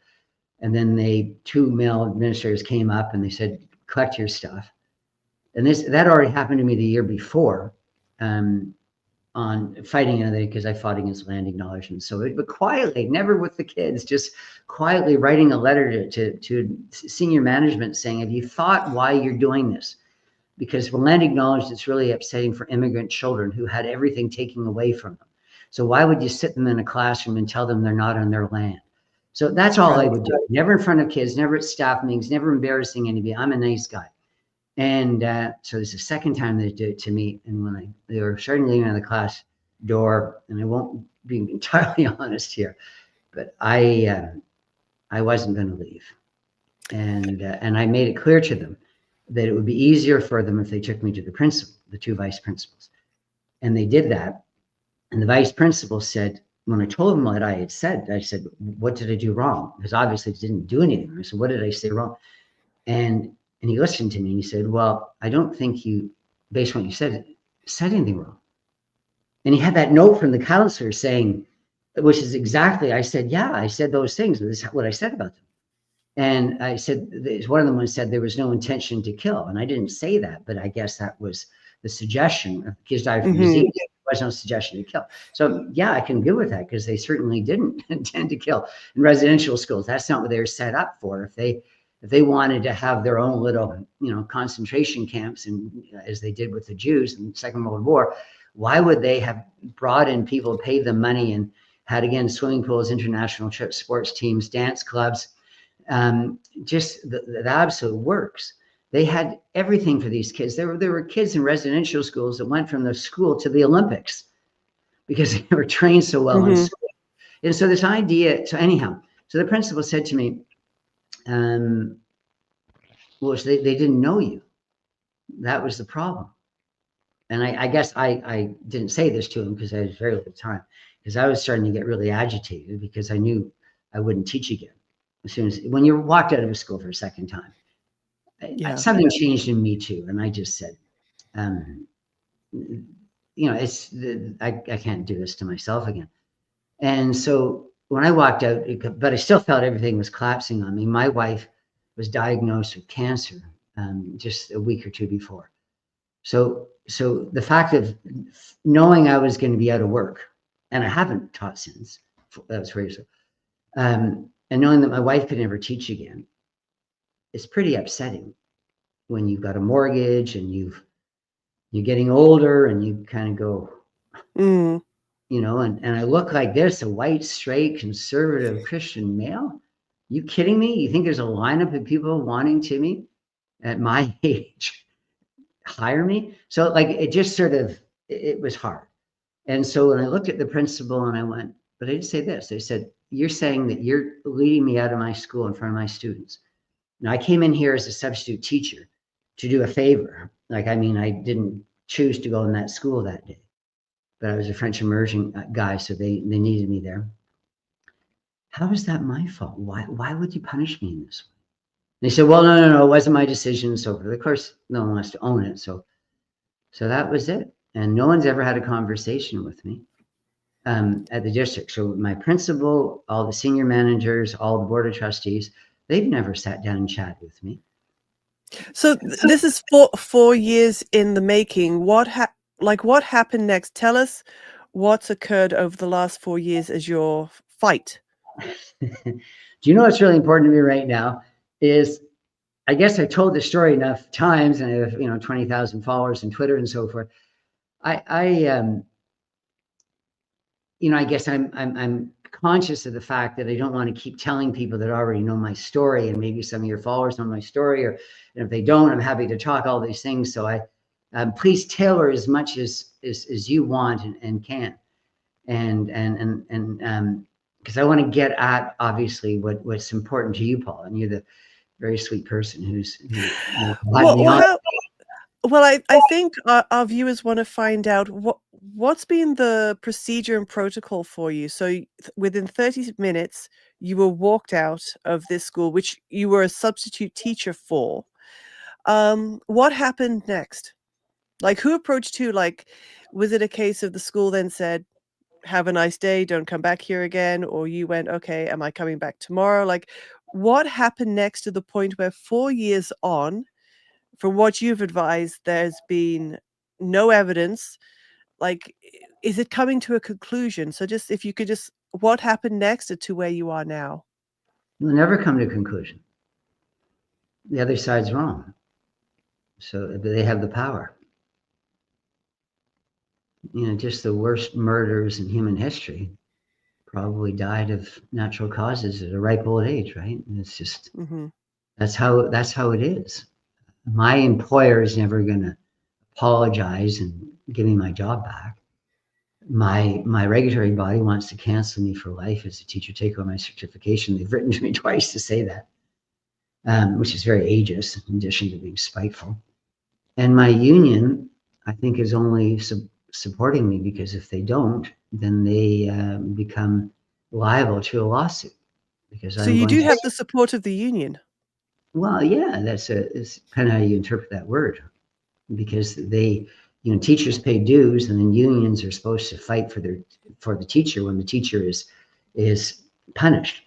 Speaker 2: And then two male administrators came up and they said, collect your stuff. And that already happened to me the year before on fighting another because I fought against land acknowledgement. So, but quietly, never with the kids, just quietly writing a letter to senior management saying, have you thought why you're doing this? Because when land acknowledged, it's really upsetting for immigrant children who had everything taken away from them. So why would you sit them in a classroom and tell them they're not on their land? So that's all I would do. Never in front of kids, never at staff meetings, never embarrassing anybody. I'm a nice guy. And so it's the second time they did it to me. And when they were starting to leave out of the class door, and I won't be entirely honest here, but I wasn't going to leave. And I made it clear to them that it would be easier for them if they took me to the principal, the two vice principals. And they did that. And the vice principal said, when I told him what I had said, I said, what did I do wrong? Because obviously it didn't do anything. I said, what did I say wrong? And he listened to me and he said, well, I don't think you, based on what you said anything wrong. And he had that note from the counselor saying, which is exactly, I said, yeah, I said those things. This is what I said about them. And I said, one of them said there was no intention to kill. And I didn't say that, but I guess that was the suggestion. Kids died from disease. There was no suggestion to kill. So yeah, I can go with that because they certainly didn't intend to kill in residential schools. That's not what they were set up for. If they wanted to have their own little, concentration camps, and as they did with the Jews in the Second World War, why would they have brought in people, paid them money, and had, again, swimming pools, international trips, sports teams, dance clubs, just the absolute works. They had everything for these kids. There were kids in residential schools that went from the school to the Olympics because they were trained so well in school. And so this idea, so the principal said to me, well, they didn't know you. That was the problem. And I guess I didn't say this to him because I had very little time, because I was starting to get really agitated because I knew I wouldn't teach again. As soon as, when you walked out of a school for a second time, something changed in me too. And I just said, I can't do this to myself again. And so when I walked out, but I still felt everything was collapsing on me. My wife was diagnosed with cancer just a week or two before. So the fact of knowing I was going to be out of work, and I haven't taught since, that was 4 years ago, and knowing that my wife could never teach again, it's pretty upsetting when you've got a mortgage and you're getting older and you kind of go, and I look like this, a white, straight, conservative Christian male. You kidding me? You think there's a lineup of people wanting to me at my age hire me? So it just sort of, it was hard. And so when I looked at the principal and I went, but I didn't say this. I said, you're saying that you're leading me out of my school in front of my students. Now, I came in here as a substitute teacher to do a favor. I didn't choose to go in that school that day, but I was a French immersion guy, so they needed me there. How is that my fault? Why would you punish me in this way? And they said, well, no, it wasn't my decision and so forth. Of course, no one wants to own it. So that was it. And no one's ever had a conversation with me at the district. So my principal, all the senior managers, all the board of trustees, they've never sat down and chatted with me.
Speaker 1: So this is 4 years in the making. What happened next? Tell us what's occurred over the last 4 years as your fight.
Speaker 2: Do you know what's really important to me right now is, I guess I told this story enough times, and I have 20,000 followers on Twitter and so forth. I guess I'm conscious of the fact that I don't want to keep telling people that already know my story, and maybe some of your followers know my story, and if they don't, I'm happy to talk all these things. So I Please tailor as much as you want and can. And because I want to get at obviously what's important to you, Paul, and you're the very sweet person who
Speaker 1: Well, I think our viewers want to find out what's been the procedure and protocol for you. So within 30 minutes, you were walked out of this school, which you were a substitute teacher for. What happened next? Like, who approached who? Like, was it a case of the school then said, have a nice day, don't come back here again? Or you went, okay, am I coming back tomorrow? Like, what happened next to the point where 4 years on, from what you've advised, there's been no evidence? Like, is it coming to a conclusion? So just, if you could just, what happened next to where you are now?
Speaker 2: You'll never come to a conclusion. The other side's wrong. So they have the power. Just the worst murders in human history probably died of natural causes at a ripe old age, right? And it's just, that's how it is. My employer is never going to apologize and give me my job back. My regulatory body wants to cancel me for life as a teacher, take away my certification. They've written to me twice to say that, which is very ageist in addition to being spiteful. And my union, I think, is only supporting me because if they don't, then they become liable to a lawsuit. Because
Speaker 1: so you do have the support of the union.
Speaker 2: Well, yeah, it's kind of how you interpret that word, because they, teachers pay dues, and then unions are supposed to fight for the teacher when the teacher is punished.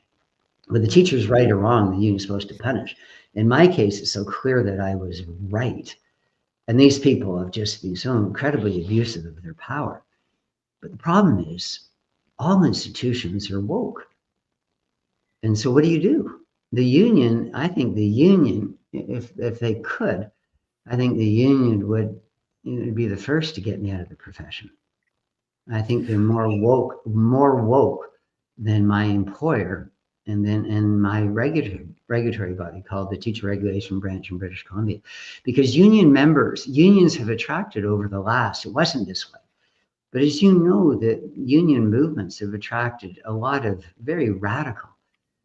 Speaker 2: Whether the teacher's right or wrong, the union's supposed to punish. In my case, it's so clear that I was right. And these people have just been so incredibly abusive of their power. But the problem is, all institutions are woke. And so what do? The union, I think the union, if they could, I think the union would be the first to get me out of the profession. I think they're more woke than my employer and my regulatory body called the Teacher Regulation Branch in British Columbia. Because unions have attracted over the last, it wasn't this way, but as you know, the union movements have attracted a lot of very radical.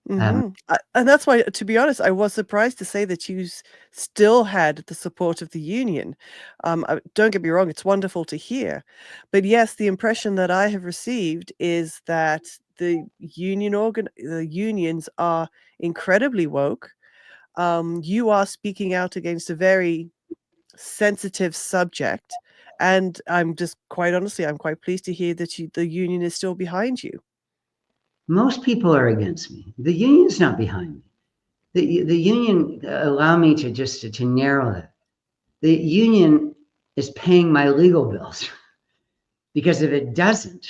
Speaker 1: And that's why, to be honest, I was surprised to say that you still had the support of the union. Don't get me wrong, it's wonderful to hear. But yes, the impression that I have received is that the unions are incredibly woke. You are speaking out against a very sensitive subject. And I'm just quite honestly, I'm quite pleased to hear that the union is still behind you.
Speaker 2: Most people are against me. The union's not behind me. The union allow me to narrow that. The union is paying my legal bills because if it doesn't,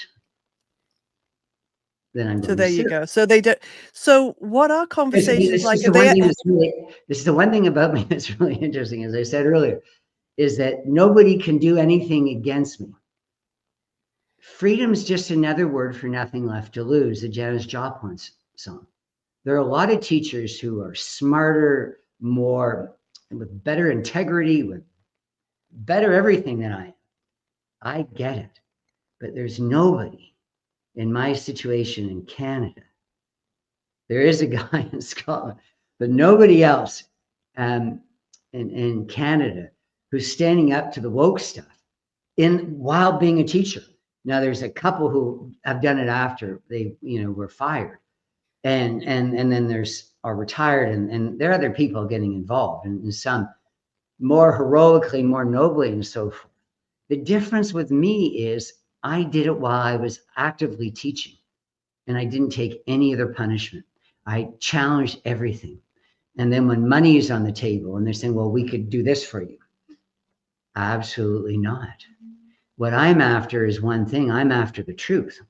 Speaker 2: then I'm going
Speaker 1: so there
Speaker 2: to
Speaker 1: you
Speaker 2: sue.
Speaker 1: go. So they don't. So what are conversations like?
Speaker 2: This is the one thing about me that's really interesting, as I said earlier, is that nobody can do anything against me. Freedom's just another word for nothing left to lose, the Janis Joplin song. There are a lot of teachers who are smarter, more, with better integrity, with better everything than I am. I get it. But there's nobody in my situation in Canada. There is a guy in Scotland, but nobody else in Canada who's standing up to the woke stuff while being a teacher. Now, there's a couple who have done it after they, were fired, and then are retired, and there are other people getting involved, and some more heroically, more nobly, and so forth. The difference with me is I did it while I was actively teaching, and I didn't take any other punishment. I challenged everything, and then when money is on the table, and they're saying, "Well, we could do this for you," absolutely not. What I'm after is one thing. I'm after the truth.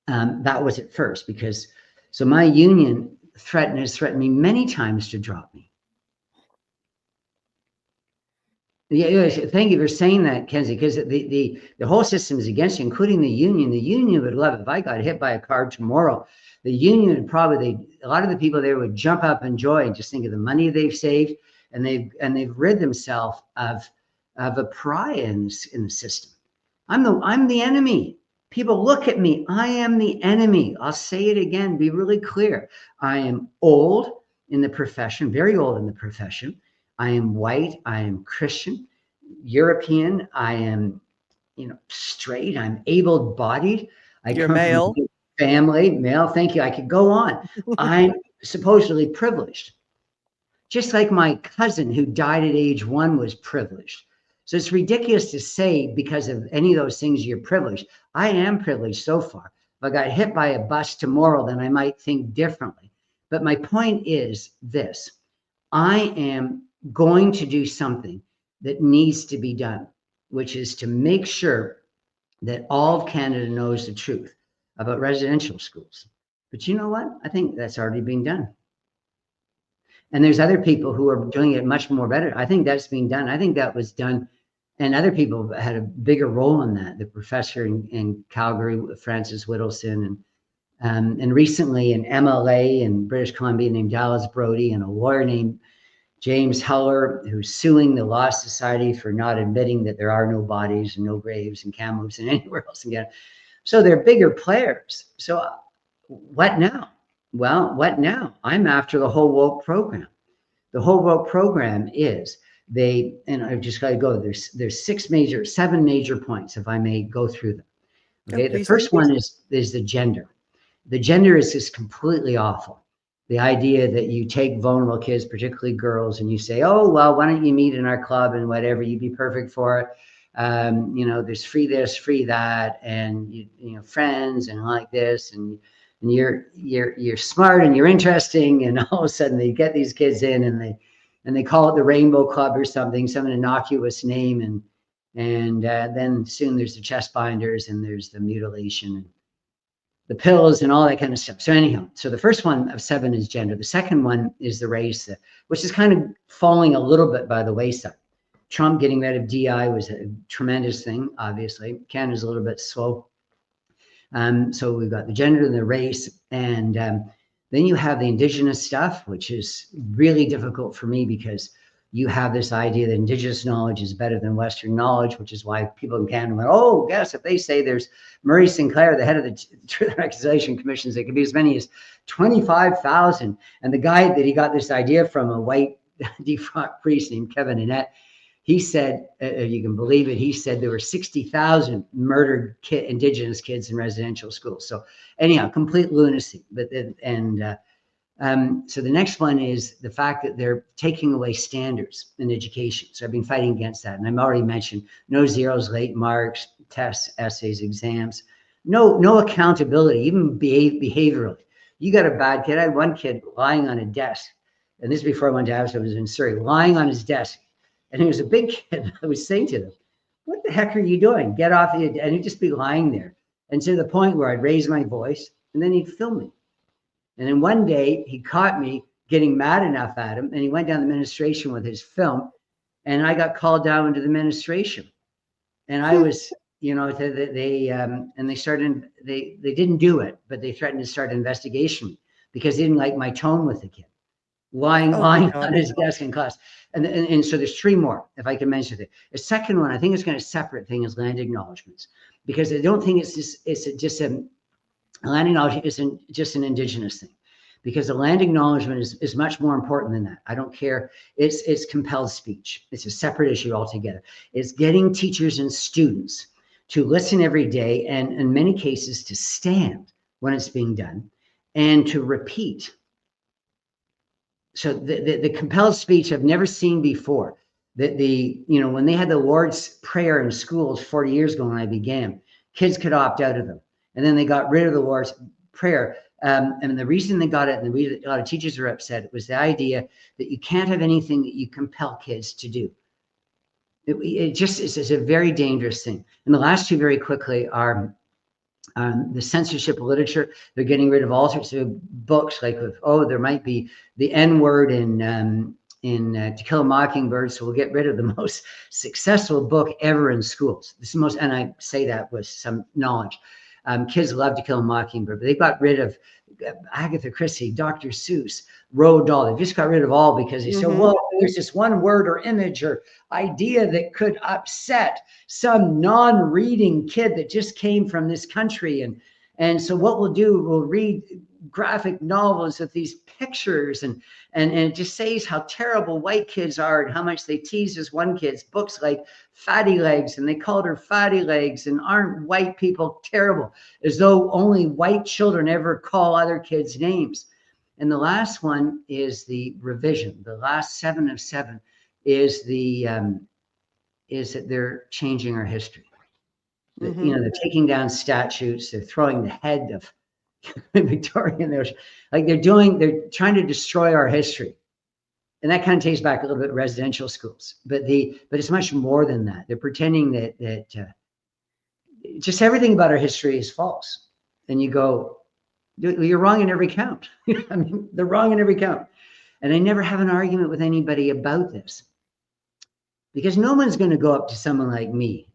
Speaker 2: That was at first so my union has threatened me many times to drop me. Yeah, thank you for saying that, Kenzie, because the whole system is against you, including the union. The union would love it. If I got hit by a car tomorrow, the union would a lot of the people there would jump up in joy and just think of the money they've saved, and they've rid themselves of of a pariah in the system. I'm the enemy. People look at me. I am the enemy. I'll say it again, be really clear. I am old in the profession, very old in the profession. I am white. I am Christian, European. I am, straight. I'm able-bodied. I
Speaker 1: You're
Speaker 2: come from
Speaker 1: male.
Speaker 2: a family, male. Thank you. I could go on. I'm supposedly privileged. Just like my cousin who died at age 1 was privileged. So it's ridiculous to say because of any of those things you're privileged. I am privileged so far. If I got hit by a bus tomorrow, then I might think differently. But my point is this: I am going to do something that needs to be done, which is to make sure that all of Canada knows the truth about residential schools. But you know what? I think that's already been done. And there's other people who are doing it much more better. I think that's being done. I think that was done. And other people had a bigger role in that. The professor in Calgary, Francis Whittleson, and recently an MLA in British Columbia named Dallas Brody, and a lawyer named James Heller, who's suing the Law Society for not admitting that there are no bodies and no graves in Kamloops and anywhere else in Canada. So they're bigger players. So what now? Well, what now? I'm after the whole woke program. The whole woke program is and I've just got to go. There's 7 major points, if I may go through them. Okay, the first one is the gender. The gender is just completely awful. The idea that you take vulnerable kids, particularly girls, and you say, oh, well, why don't you meet in our club and whatever, you'd be perfect for it. There's free this, free that, and friends and like this, and you're smart and you're interesting, and all of a sudden they get these kids in and they call it the Rainbow Club or something, some innocuous name, and then soon there's the chest binders and there's the mutilation and the pills and all that kind of stuff. So anyhow, so the first one of 7 is gender. The second one is the race, which is kind of falling a little bit by the wayside. Trump getting rid of DI was a tremendous thing, obviously. Canada's a little bit slow. So we've got the gender and the race, and then you have the Indigenous stuff, which is really difficult for me because you have this idea that Indigenous knowledge is better than Western knowledge, which is why people in Canada went, oh, yes, if they say there's Murray Sinclair, the head of the Truth and Reconciliation Commissions, it could be as many as 25,000. And the guy that he got this idea from, a white defrocked priest named Kevin Annette, he said, you can believe it, he said there were 60,000 murdered Indigenous kids in residential schools. So anyhow, complete lunacy. So the next one is the fact that they're taking away standards in education. So I've been fighting against that. And I've already mentioned no zeros, late marks, tests, essays, exams, no accountability, even behaviorally. You got a bad kid. I had one kid lying on a desk, and this is before I went to Abbotsford, I was in Surrey, lying on his desk. And he was a big kid. I was saying to them, what the heck are you doing? Get off. And he'd just be lying there. And to the point where I'd raise my voice, and then he'd film me. And then one day he caught me getting mad enough at him, and he went down the administration with his film, and I got called down into the administration. And I was, they didn't do it, but they threatened to start an investigation because they didn't like my tone with the kid. Lying on his desk in class. And so there's 3 more, if I can mention it. The second one, I think it's kind of separate thing, is land acknowledgements, because I don't think land acknowledgement isn't just an Indigenous thing, because the land acknowledgement is much more important than that. I don't care. It's compelled speech. It's a separate issue altogether. It's getting teachers and students to listen every day, and in many cases to stand when it's being done and to repeat. So the compelled speech I've never seen before. That when they had the Lord's Prayer in schools 40 years ago when I began, kids could opt out of them. And then they got rid of the Lord's Prayer. And the reason they got it, and the reason a lot of teachers are upset, was the idea that you can't have anything that you compel kids to do. It just is a very dangerous thing. And the last 2 very quickly are the censorship of literature. They're getting rid of all sorts of books, like there might be the N-word in To Kill a Mockingbird, so we'll get rid of the most successful book ever in schools. This is most, and I say that with some knowledge. Kids love To Kill a Mockingbird, but they got rid of Agatha Christie, Dr. Seuss, Roald Dahl. They just got rid of all because they said, well, there's this one word or image or idea that could upset some non-reading kid that just came from this country. And so what we'll do, we'll read graphic novels with these pictures and it just says how terrible white kids are and how much they tease this one kid's books like Fatty Legs, and they called her Fatty Legs, and aren't white people terrible, as though only white children ever call other kids names. And the last one is the revision. The last 7 of 7 is is that they're changing our history. You know, they're taking down statues, they're throwing the head of Victorian, they're trying to destroy our history. And that kind of takes back a little bit residential schools, but it's much more than that. They're pretending that just everything about our history is false. And you go, you're wrong in every count. I mean, they're wrong in every count. And I never have an argument with anybody about this, because no one's going to go up to someone like me,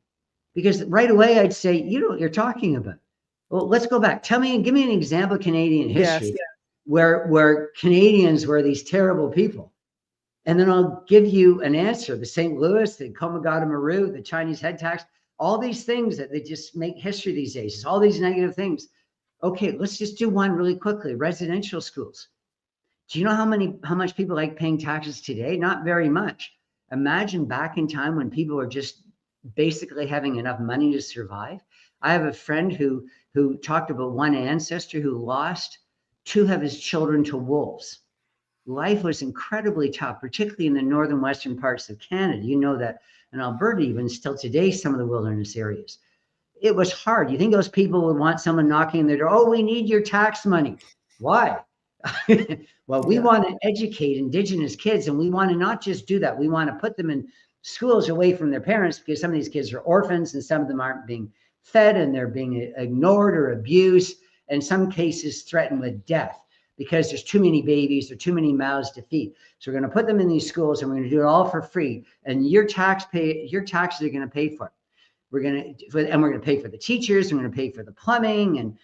Speaker 2: because right away I'd say, you know what you're talking about. Well, let's go back. Give me an example of Canadian history where Canadians were these terrible people. And then I'll give you an answer. The St. Louis, the Komagata Maru, the Chinese head tax, all these things that they just make history these days. It's all these negative things. Okay, let's just do one really quickly. Residential schools. Do you know how much people like paying taxes today? Not very much. Imagine back in time when people were just basically having enough money to survive. I have a friend who talked about one ancestor who lost 2 of his children to wolves. Life was incredibly tough, particularly in the northern western parts of Canada. You know that in Alberta, even still today, some of the wilderness areas. It was hard. You think those people would want someone knocking on their door? Oh, we need your tax money. Why? Well, we want to educate Indigenous kids, and we want to not just do that. We want to put them in schools away from their parents, because some of these kids are orphans and some of them aren't being fed and they're being ignored or abused, in some cases threatened with death because there's too many babies or too many mouths to feed. So we're going to put them in these schools and we're going to do it all for free. And your taxes are going to pay for it. We're going to pay for the teachers. We're going to pay for the plumbing and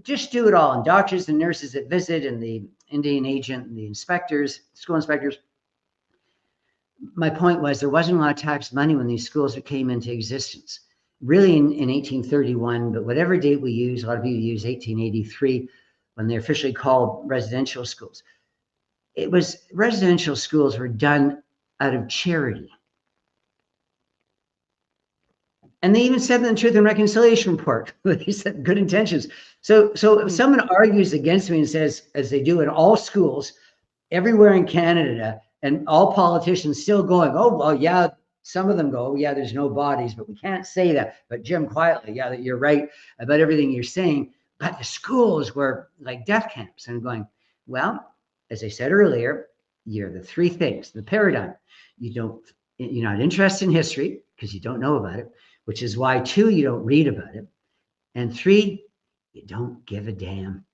Speaker 2: just do it all. And doctors and nurses that visit, and the Indian agent and the inspectors, school inspectors. My point was, there wasn't a lot of tax money when these schools came into existence. Really in 1831, but whatever date we use, a lot of people use 1883 when they're officially called residential schools. It was residential schools were done out of charity. And they even said in the Truth and Reconciliation report, they said good intentions. So if someone argues against me and says, as they do in all schools everywhere in Canada, and all politicians still going, oh, well, yeah, some of them go, yeah, there's no bodies, but we can't say that. But Jim, quietly, yeah, that you're right about everything you're saying. But the schools were like death camps. And I'm going, well, as I said earlier, you're the 3 things, the paradigm. You're not interested in history because you don't know about it, which is why 2, you don't read about it. And 3, you don't give a damn.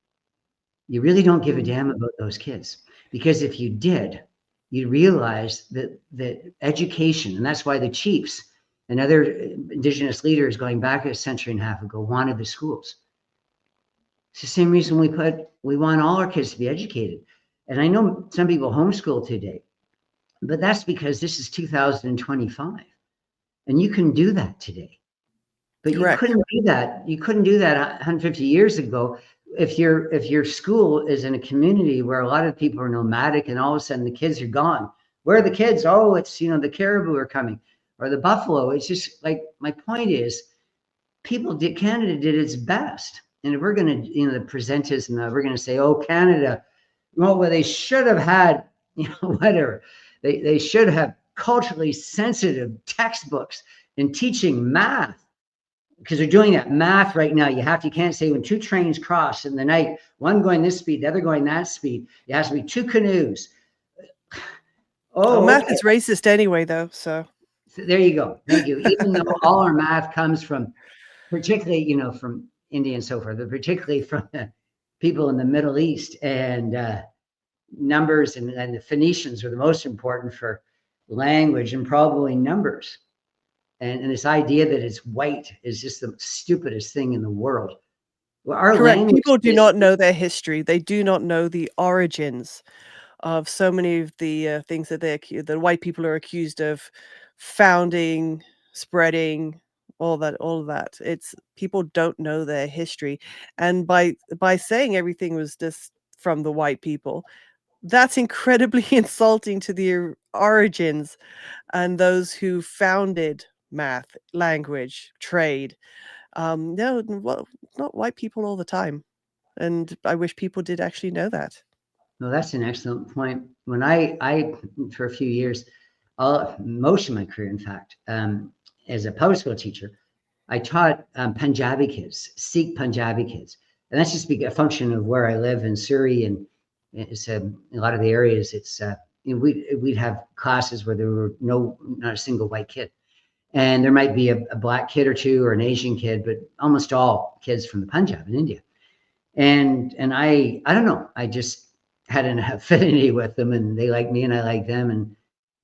Speaker 2: You really don't give a damn about those kids, because if you did, you realize that education, and that's why the chiefs and other Indigenous leaders going back a century and a half ago wanted the schools. It's the same reason we want all our kids to be educated. And I know some people homeschool today, but that's because this is 2025, and you can do that today. But Correct. You couldn't do that. You couldn't do that 150 years ago. If your school is in a community where a lot of people are nomadic and all of a sudden the kids are gone, where are the kids? Oh, it's, the caribou are coming, or the buffalo. It's just like, my point is, Canada did its best. And if we're going to, the presentism, we're going to say, oh, Canada, well, they should have had, whatever. They should have culturally sensitive textbooks in teaching math. Because they're doing that math right now. You can't say when 2 trains cross in the night, one going this speed, the other going that speed. It has to be 2 canoes.
Speaker 1: Math is racist anyway, though. So
Speaker 2: there you go. Thank you. Even though all our math comes from, particularly, from India and so forth, but particularly from people in the Middle East, and numbers and the Phoenicians were the most important for language and probably numbers. And this idea that it's white is just the stupidest thing in the world. our
Speaker 1: Correct.
Speaker 2: language
Speaker 1: People do
Speaker 2: is,
Speaker 1: not know their history. They do not know the origins of so many of the things that the white people are accused of founding, spreading, all of that. It's people don't know their history, and by saying everything was just from the white people, that's incredibly insulting to the origins and those who founded math, language, trade. No, well, not white people all the time, and I wish people did actually know that.
Speaker 2: well, that's an excellent point. When I for a few years, most of my career, in fact, as a public school teacher, I taught Punjabi kids, Sikh Punjabi kids, and that's just a function of where I live in Surrey, and it's a lot of the areas. It's we'd have classes where there were not a single white kid, and there might be a black kid or two or an Asian kid, but almost all kids from the Punjab in India. And I don't know, I just had an affinity with them, and they like me and I like them,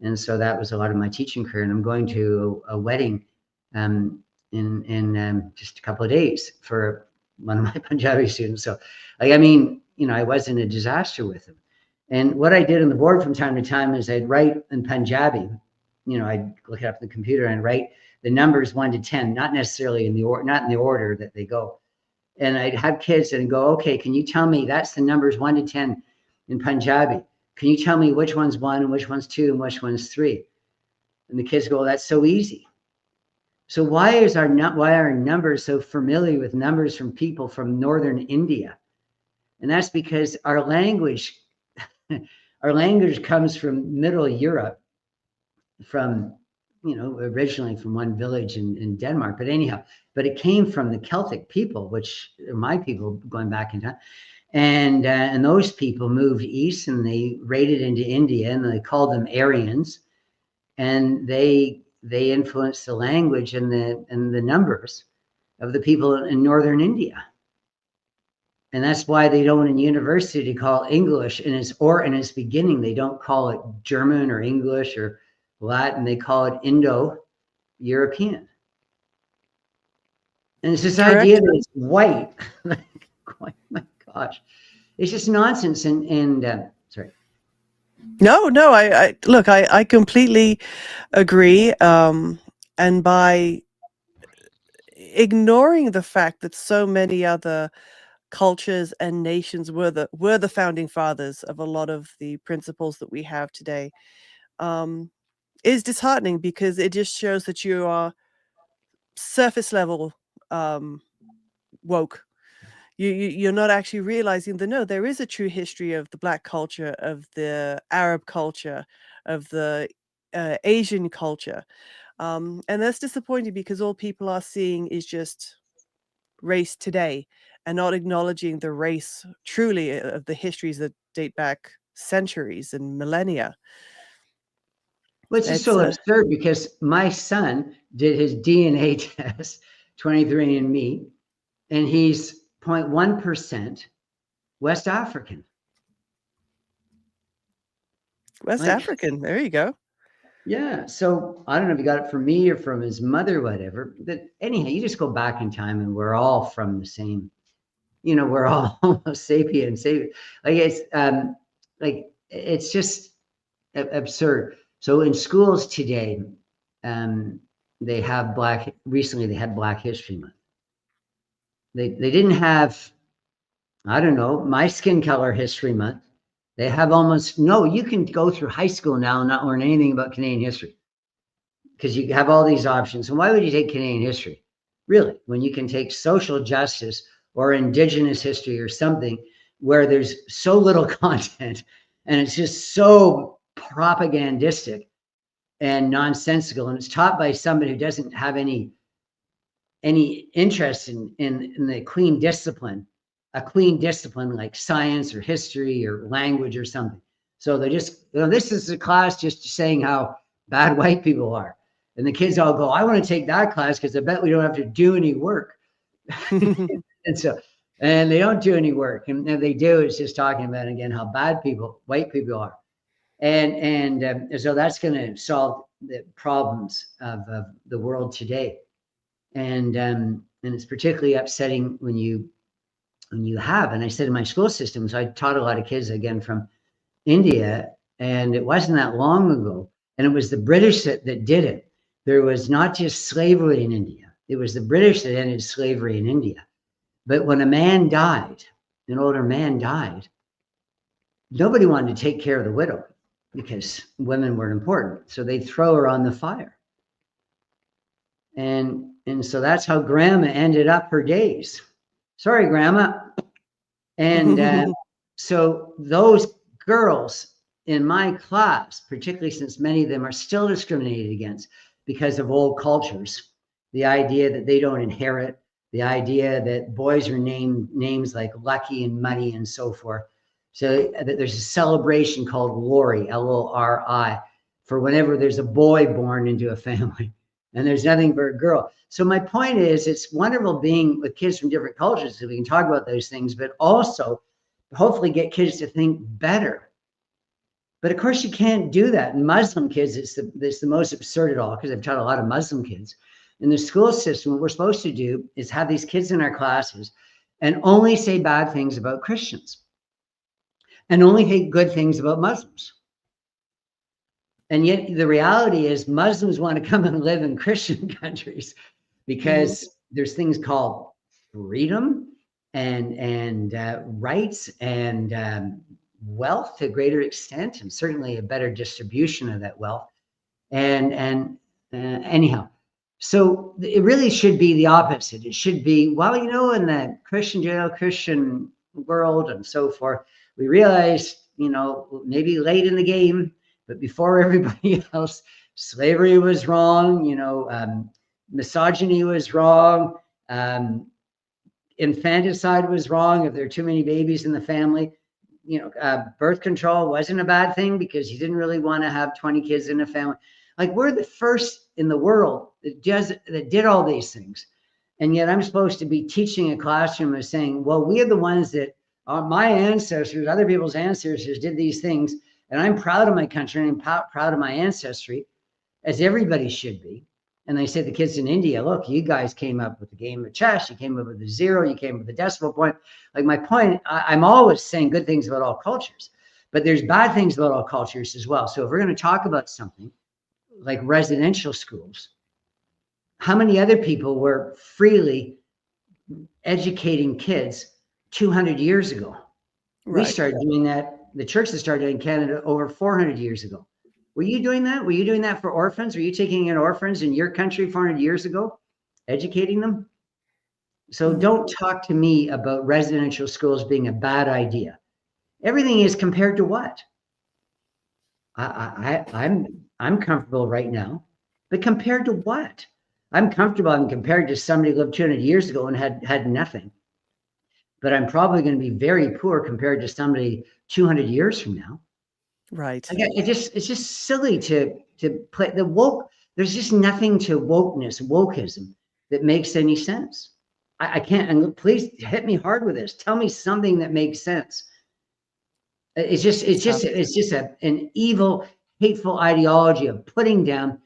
Speaker 2: and so that was a lot of my teaching career. And I'm going to a wedding in just a couple of days for one of my Punjabi students. So, like, I mean, I wasn't a disaster with them. And what I did on the board from time to time is I'd write in Punjabi. I'd look it up on the computer and write the numbers 1 to 10, not necessarily not in the order that they go. And I'd have kids and go, okay, can you tell me that's the numbers 1 to 10 in Punjabi? Can you tell me which one's 1 and which one's 2 and which one's 3? And the kids go, well, that's so easy. So why are numbers so familiar with numbers from people from northern India? And that's because our language comes from Middle Europe, from originally from one village in Denmark, but anyhow, but it came from the Celtic people, which are my people going back in time, and those people moved east and they raided into India, and they called them Aryans, and they influenced the language and the numbers of the people in northern India. And that's why they don't in university call English in its beginning, they don't call it German or English or Latin, they call it Indo-European. And it's this
Speaker 1: Correct.
Speaker 2: idea that it's white. Oh my gosh, it's just nonsense. And sorry.
Speaker 1: No, I look, I completely agree. And by ignoring the fact that so many other cultures and nations were the founding fathers of a lot of the principles that we have today, is disheartening, because it just shows that you are surface level woke. You're not actually realizing that no, there is a true history of the Black culture, of the Arab culture, of the Asian culture, and that's disappointing, because all people are seeing is just race today, and not acknowledging the race truly of the histories that date back centuries and millennia.
Speaker 2: Well, it's just
Speaker 1: It's
Speaker 2: so absurd, because my son did his DNA test, 23andMe, and he's 0.1% West African.
Speaker 1: West African. There you go.
Speaker 2: Yeah. So I don't know if he got it from me or from his mother, whatever. But anyhow, you just go back in time and we're all from the same, we're all Homo sapiens. It's just absurd. So in schools today, they have recently they had Black History Month. They didn't have, I don't know, my skin color history month. They have you can go through high school now and not learn anything about Canadian history, because you have all these options. And why would you take Canadian history, really, when you can take social justice or Indigenous history or something where there's so little content and it's just so propagandistic and nonsensical, and it's taught by somebody who doesn't have any interest in the clean discipline, a clean discipline like science or history or language or something. So they just, this is a class just saying how bad white people are. And the kids all go, I want to take that class because I bet we don't have to do any work. and they don't do any work. And if they do, it's just talking about, again, how bad white people are. And so that's going to solve the problems of the world today. And it's particularly upsetting when you And you have, and I said in my school system, so I taught a lot of kids again from India, and it wasn't that long ago. And it was the British that did it. There was not just slavery in India, it was the British that ended slavery in India. But when a man died, an older man died, nobody wanted to take care of the widow because women weren't important. So they'd throw her on the fire. And so that's how grandma ended up her days. Sorry, grandma. And so those girls in my class, particularly since many of them are still discriminated against because of old cultures, the idea that they don't inherit, the idea that boys are named names like Lucky and Money and so forth. So that there's a celebration called Lori, Lori, for whenever there's a boy born into a family, and there's nothing for a girl. So my point is, it's wonderful being with kids from different cultures so we can talk about those things, but also hopefully get kids to think better. But of course, you can't do that. In Muslim kids, it's the most absurd at all, because I've taught a lot of Muslim kids. In the school system, what we're supposed to do is have these kids in our classes and only say bad things about Christians and only say good things about Muslims. And yet the reality is Muslims want to come and live in Christian countries because there's things called freedom and rights and wealth to a greater extent, and certainly a better distribution of that wealth. And anyhow, so it really should be the opposite. It should be, well, you know, in the Christian Christian world and so forth, we realized, you know, maybe late in the game, but before everybody else, slavery was wrong, you know, misogyny was wrong, infanticide was wrong if there are too many babies in the family. You know, birth control wasn't a bad thing because you didn't really want to have 20 kids in a family. Like, we're the first in the world that did all these things. And yet I'm supposed to be teaching a classroom of saying, well, we are the ones that my ancestors, other people's ancestors did these things. And I'm proud of my country and I'm proud of my ancestry, as everybody should be. And they say the kids in India, look, you guys came up with the game of chess, you came up with the zero, you came up with the decimal point. Like, my point, I'm always saying good things about all cultures, but there's bad things about all cultures as well. So if we're going to talk about something like residential schools, how many other people were freely educating kids 200 years ago? Right. We started doing that. The church that started in Canada over 400 years ago. Were you doing that? Were you doing that for orphans? Were you taking in orphans in your country 400 years ago, educating them? So don't talk to me about residential schools being a bad idea. Everything is compared to what? I'm comfortable right now, but compared to what? I'm comfortable. I'm compared to somebody who lived 200 years ago and had nothing. But I'm probably going to be very poor compared to somebody 200 years from now.
Speaker 1: Right.
Speaker 2: Again, it's just silly to play the woke. There's just nothing to wokeism that makes any sense. I can't, and please hit me hard with this. Tell me something that makes sense. It's just an evil, hateful ideology of putting down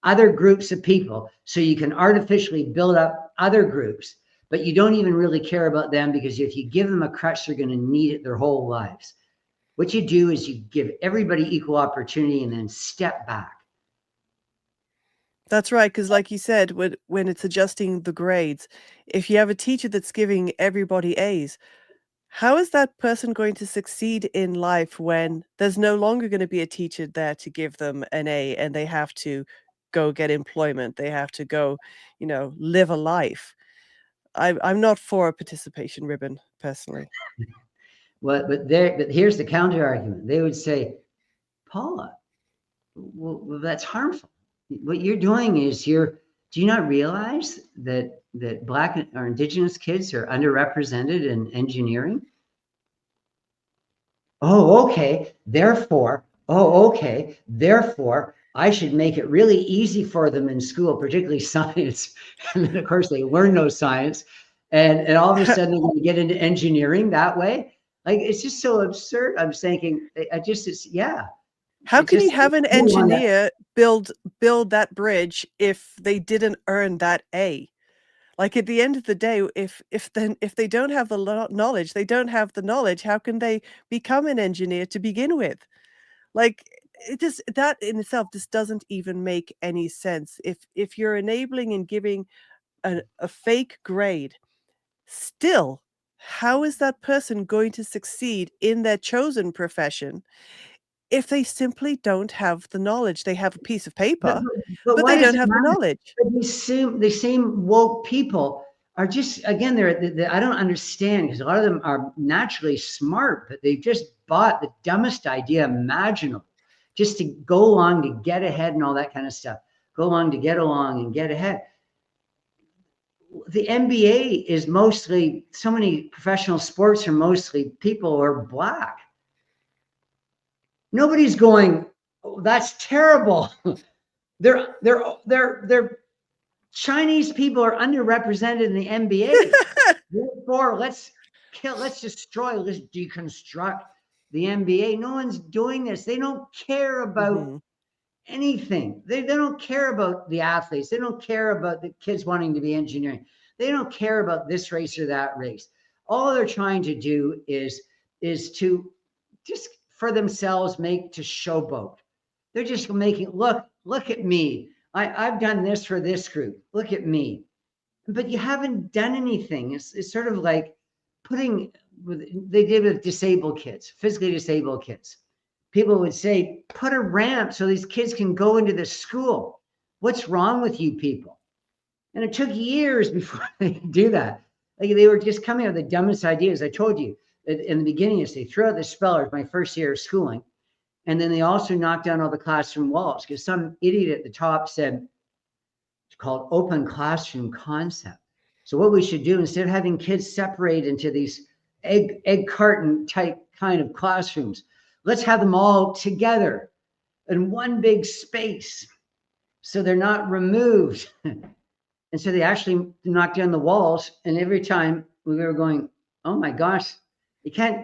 Speaker 2: other groups of people so you can artificially build up other groups, but you don't even really care about them, because if you give them a crutch, they're going to need it their whole lives. What you do is you give everybody equal opportunity and then step back.
Speaker 1: That's right, because like you said, when it's adjusting the grades, if you have a teacher that's giving everybody A's, how is that person going to succeed in life when there's no longer going to be a teacher there to give them an A, and they have to go get employment, they have to go, you know, live a life? I'm not for a participation ribbon, personally.
Speaker 2: Well, but here's the counter argument. They would say, Paula, well, that's harmful. What you're doing is do you not realize that Black or Indigenous kids are underrepresented in engineering? Oh, okay. Therefore, I should make it really easy for them in school, particularly science. And then, of course, they learn no science. And all of a sudden, they're going to get into engineering that way. Like, it's just so absurd. I'm thinking, yeah.
Speaker 1: How can you have an engineer build that bridge if they didn't earn that A? Like at the end of the day, if they don't have the knowledge, they don't have the knowledge. How can they become an engineer to begin with? Like it just that in itself just doesn't even make any sense. If you're enabling and giving a fake grade, still, how is that person going to succeed in their chosen profession if they simply don't have the knowledge? They have a piece of
Speaker 2: But,
Speaker 1: paper,
Speaker 2: but
Speaker 1: but
Speaker 2: why
Speaker 1: they
Speaker 2: does
Speaker 1: don't
Speaker 2: it
Speaker 1: have the
Speaker 2: matter?
Speaker 1: knowledge.
Speaker 2: But the same woke people are just, again, I don't understand, because a lot of them are naturally smart, but they've just bought the dumbest idea imaginable just to go along to get ahead and all that kind of stuff. Go along to get along and get ahead. The NBA is mostly, so many professional sports are mostly people who are Black. Nobody's going, oh, that's terrible. They're Chinese people are underrepresented in the NBA. Therefore, let's destroy, let's deconstruct the NBA. No one's doing this. They don't care about
Speaker 1: Mhm.
Speaker 2: anything. They don't care about the athletes. They don't care about the kids wanting to be engineering. They don't care about this race or that race. All they're trying to do is to just for themselves make to showboat. They're just making look at me. I've done this for this group. Look at me. But you haven't done anything. It's sort of like putting they did with disabled kids, physically disabled kids. People would say, put a ramp so these kids can go into the school. What's wrong with you people? And it took years before they could do that. Like they were just coming up with the dumbest ideas. I told you in the beginning, is they threw out the spellers my first year of schooling. And then they also knocked down all the classroom walls because some idiot at the top said it's called open classroom concept. So what we should do, instead of having kids separate into these egg carton type kind of classrooms, let's have them all together in one big space so they're not removed. And so they actually knocked down the walls. And every time we were going, oh my gosh,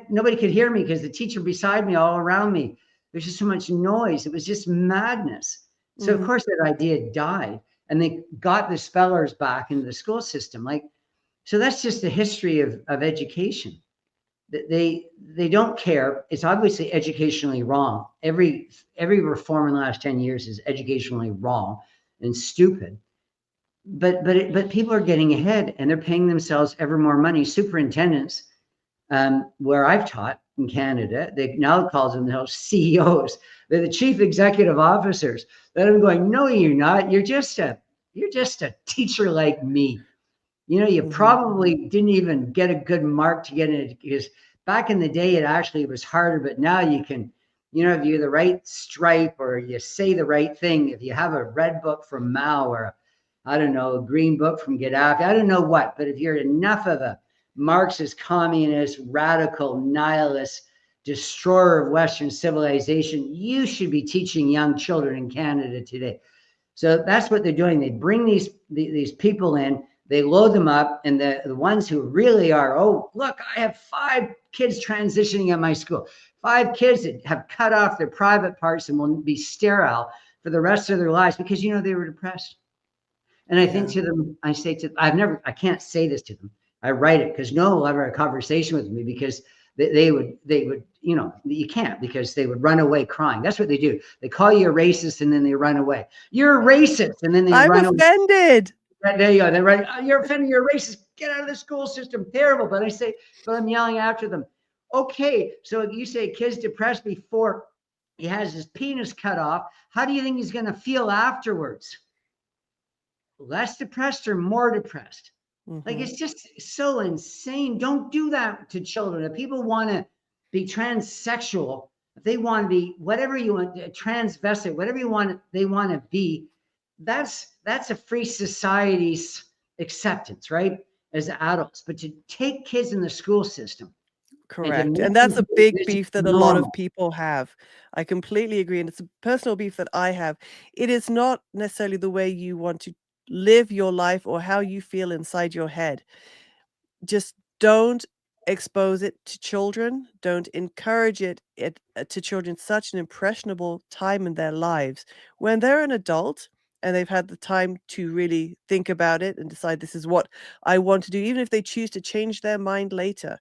Speaker 2: nobody could hear me because the teacher beside me, all around me, there's just so much noise. It was just madness. So of
Speaker 1: Mhm.
Speaker 2: course that idea died, and they got the spellers back into the school system. So that's just the history of education. They don't care. It's obviously educationally wrong. Every reform in the last 10 years is educationally wrong and stupid. But people are getting ahead and they're paying themselves ever more money. Superintendents, where I've taught in Canada, they now call themselves CEOs. They're the chief executive officers. That I'm going, no, you're not. You're just a teacher like me. You
Speaker 1: Mhm.
Speaker 2: probably didn't even get a good mark to get in it, because back in the day it actually was harder, but now you can, if you're the right stripe or you say the right thing, if you have a red book from Mao or I don't know, a green book from Gaddafi, I don't know what, but if you're enough of a Marxist, communist, radical, nihilist, destroyer of Western civilization, you should be teaching young children in Canada today. So that's what they're doing. They bring these people in, they load them up, and the ones who really are, oh, look, I have 5 kids transitioning at my school, 5 kids that have cut off their private parts and will be sterile for the rest of their lives because, they were depressed. And I think
Speaker 1: Yeah.
Speaker 2: to them, I say to, I can't say this to them. I write it because no one will ever have a conversation with me because they would, you can't, because they would run away crying. That's what they do. They call you a racist and then they run away. You're a racist. And then they
Speaker 1: I'm
Speaker 2: run away.
Speaker 1: offended.
Speaker 2: There you go. They're right. Oh, you're offending. You're a racist. Get out of the school system. Terrible. But I'm yelling after them. Okay. So you say a kid's depressed before he has his penis cut off. How do you think he's going to feel afterwards? Less depressed or more depressed? Like,
Speaker 1: Mhm.
Speaker 2: it's just so insane. Don't do that to children. If people want to be transsexual, if they want to be whatever you want, transvestite, whatever they want to be, that's a free society's acceptance, right? As adults. But to take kids in the school system and to
Speaker 1: Correct,
Speaker 2: make
Speaker 1: and
Speaker 2: them
Speaker 1: that's a
Speaker 2: think
Speaker 1: big
Speaker 2: this is
Speaker 1: beef that a lot of
Speaker 2: normal.
Speaker 1: people have. I completely agree, and it's a personal beef that I have. It is not necessarily the way you want to live your life or how you feel inside your head. Just don't expose it to children. Don't encourage it to children such an impressionable time in their lives. When they're an adult, and they've had the time to really think about it and decide this is what I want to do, even if they choose to change their mind later,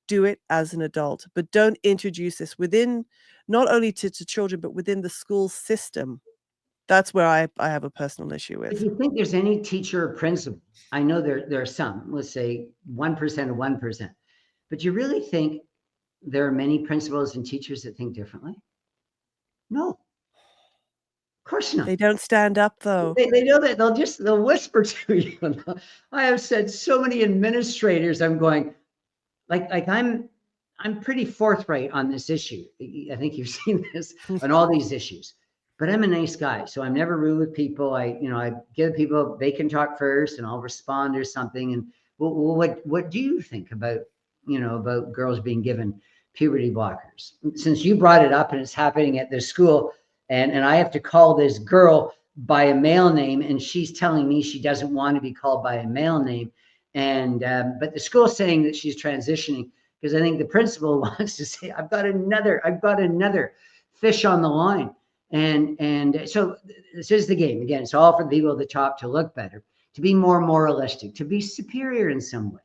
Speaker 1: do it as an adult. But don't introduce this within, not only to children, but within the school system. That's where I have a personal issue
Speaker 2: If
Speaker 1: with.
Speaker 2: you think there's any teacher or principal, I know there are some, let's say 1% of 1%, but you really think there are many principals and teachers that think differently? No, of course not.
Speaker 1: They don't stand up, though.
Speaker 2: They know that they'll whisper to you. I have said so many administrators, I'm going, like I'm pretty forthright on this issue. I think you've seen this on all these issues, but I'm a nice guy, so I'm never rude with people. I give people, they can talk first, and I'll respond or something. And what do you think about about girls being given puberty blockers? Since you brought it up, and it's happening at this school, and I have to call this girl by a male name, and she's telling me she doesn't want to be called by a male name. And but the school's saying that she's transitioning, because I think the principal wants to say, I've got another fish on the line. And so this is the game. Again, it's all for the people at the top to look better, to be more moralistic, to be superior in some way.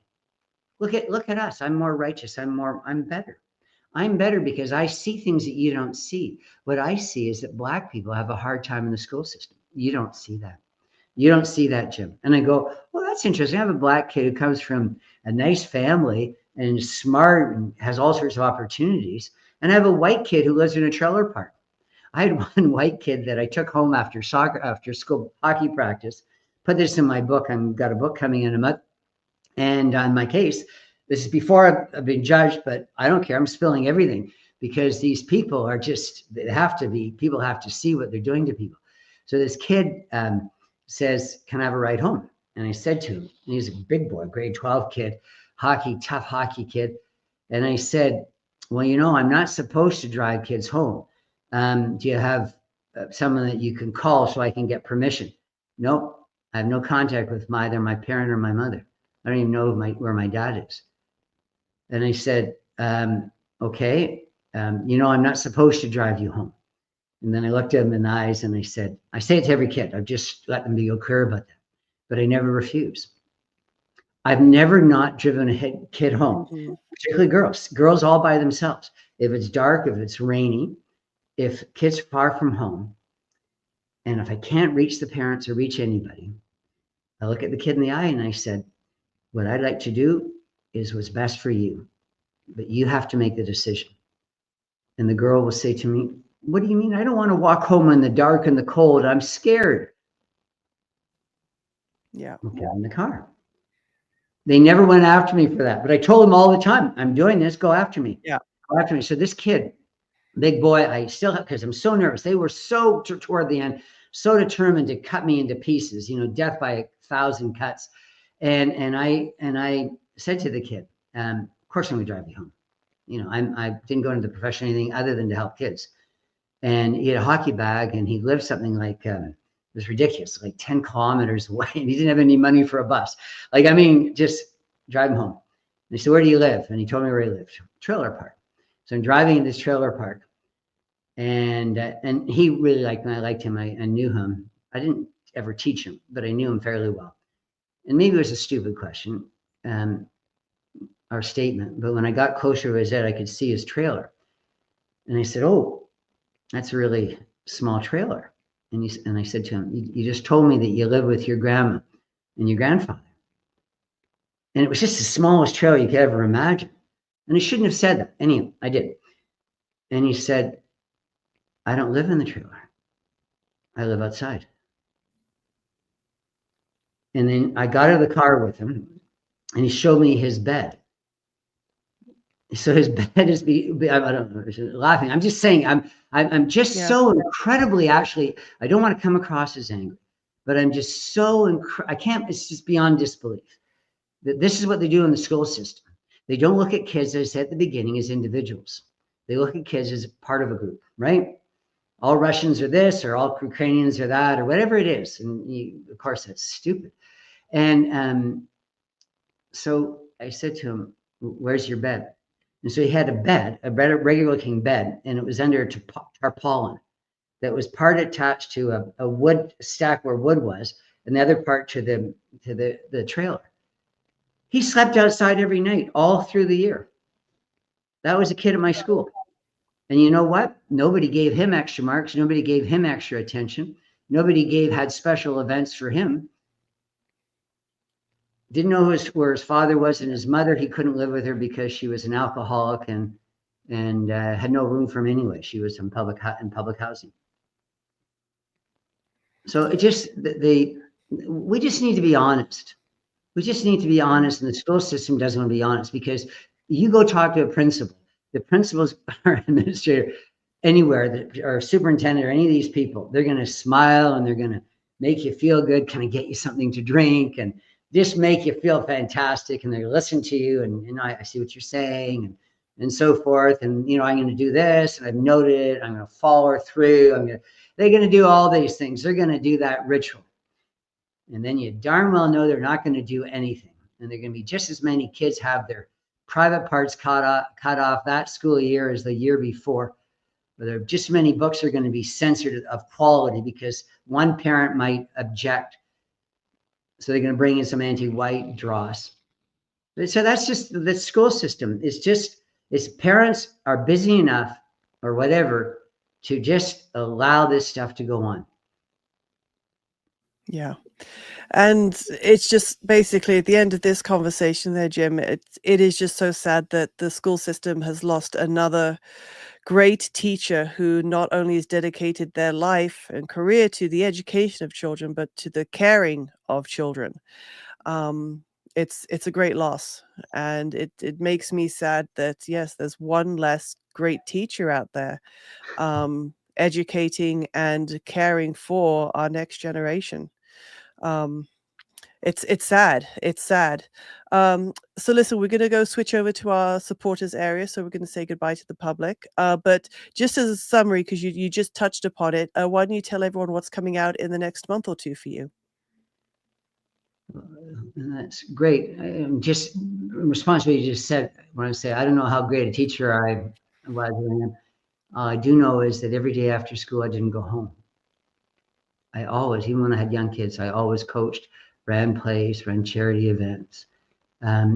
Speaker 2: Look at us. I'm more righteous. I'm better. I'm better because I see things that you don't see. What I see is that Black people have a hard time in the school system. You don't see that. You don't see that, Jim. And I go, well, that's interesting. I have a Black kid who comes from a nice family and is smart and has all sorts of opportunities. And I have a white kid who lives in a trailer park. I had one white kid that I took home after school hockey practice. Put this in my book. I've got a book coming in a month. And on my case, this is before I've been judged, but I don't care. I'm spilling everything, because these people are just, people have to see what they're doing to people. So this kid says, can I have a ride home? And I said to him, and he's a big boy, grade 12 kid, tough hockey kid. And I said, well, I'm not supposed to drive kids home. Do you have someone that you can call so I can get permission? Nope. I have no contact with either my parent or my mother. I don't even know where my dad is. And I said, okay, I'm not supposed to drive you home. And then I looked at him in the eyes and I said, I say it to every kid. I've just let them be clear about that, but I never refuse. I've never not driven a kid home, particularly girls all by themselves. If it's dark, if it's rainy, if kids are far from home, and if I can't reach the parents or reach anybody, I look at the kid in the eye and I said, what I'd like to do is what's best for you, but you have to make the decision. And the girl will say to me, what do you mean? I don't want to walk home in the dark and the cold. I'm scared.
Speaker 1: Yeah.
Speaker 2: Okay, in the car. They never went after me for that, but I told them all the time, I'm doing this, go after me.
Speaker 1: Yeah.
Speaker 2: Go after me. So this kid, big boy, I still have, because I'm so nervous. They were so toward the end, so determined to cut me into pieces, death by 1,000 cuts. And I said to the kid, of course I'm going to drive you home. I didn't go into the profession or anything other than to help kids. And he had a hockey bag, and he lived something like, it was ridiculous, like 10 kilometers away. And he didn't have any money for a bus. Just drive him home. And I said, where do you live? And he told me where he lived, trailer park. So I'm driving in this trailer park, and he really liked me. I liked him. I knew him. I didn't ever teach him, but I knew him fairly well. And maybe it was a stupid question or statement, but when I got closer to his head, I could see his trailer. And I said, oh, that's a really small trailer. And I said to him, you just told me that you live with your grandma and your grandfather. And it was just the smallest trailer you could ever imagine. And I shouldn't have said that. Anyway, I did. And he said, I don't live in the trailer. I live outside. And then I got out of the car with him, and he showed me his bed. So his bed is, I don't know, laughing. I'm just saying, I'm just so incredibly, actually, I don't want to come across as angry, but I'm just so, I can't, it's just beyond disbelief that this is what they do in the school system. They don't look at kids, as I said at the beginning, as individuals. They look at kids as part of a group, right? All Russians are this, or all Ukrainians are that, or whatever it is. And of course, that's stupid. And so I said to him, where's your bed? And so he had a regular looking bed, and it was under a tarpaulin. that was part attached to a wood stack where wood was, and the other part to the trailer. He slept outside every night all through the year. That was a kid at my school. And you know what? Nobody gave him extra marks. Nobody gave him extra attention. Nobody had special events for him. Didn't know where his father was and his mother. He couldn't live with her because she was an alcoholic and had no room for him anyway. She was in public housing. So we just need to be honest. We just need to be honest, and the school system doesn't want to be honest, because you go talk to a principal, the principals or administrator anywhere, that or superintendent or any of these people, they're going to smile and they're going to make you feel good, kind of get you something to drink and just make you feel fantastic, and they listen to you, and I see what you're saying, and so forth, and I'm going to do this, and I've noted it, I'm going to follow through, they're going to do all these things, they're going to do that ritual, and then you darn well know they're not going to do anything, and they're going to be just as many kids have their private parts cut off that school year as the year before. But there are just as many books are going to be censored of quality because one parent might object. So they're going to bring in some anti-white dross. So that's just the school system. It's parents are busy enough or whatever to just allow this stuff to go on.
Speaker 1: Yeah. And it's just basically at the end of this conversation there, Jim, it is just so sad that the school system has lost another great teacher who not only has dedicated their life and career to the education of children, but to the caring of children. It's a great loss, and it makes me sad that, yes, there's one less great teacher out there educating and caring for our next generation. It's sad. It's sad. So listen, we're going to go switch over to our supporters area. So we're going to say goodbye to the public. But just as a summary, because you just touched upon it, why don't you tell everyone what's coming out in the next month or two for you?
Speaker 2: That's great. Just in response to what you just said, when I say I don't know how great a teacher I was, all I do know is that every day after school I didn't go home. I always, even when I had young kids, I always coached, ran plays, ran charity events,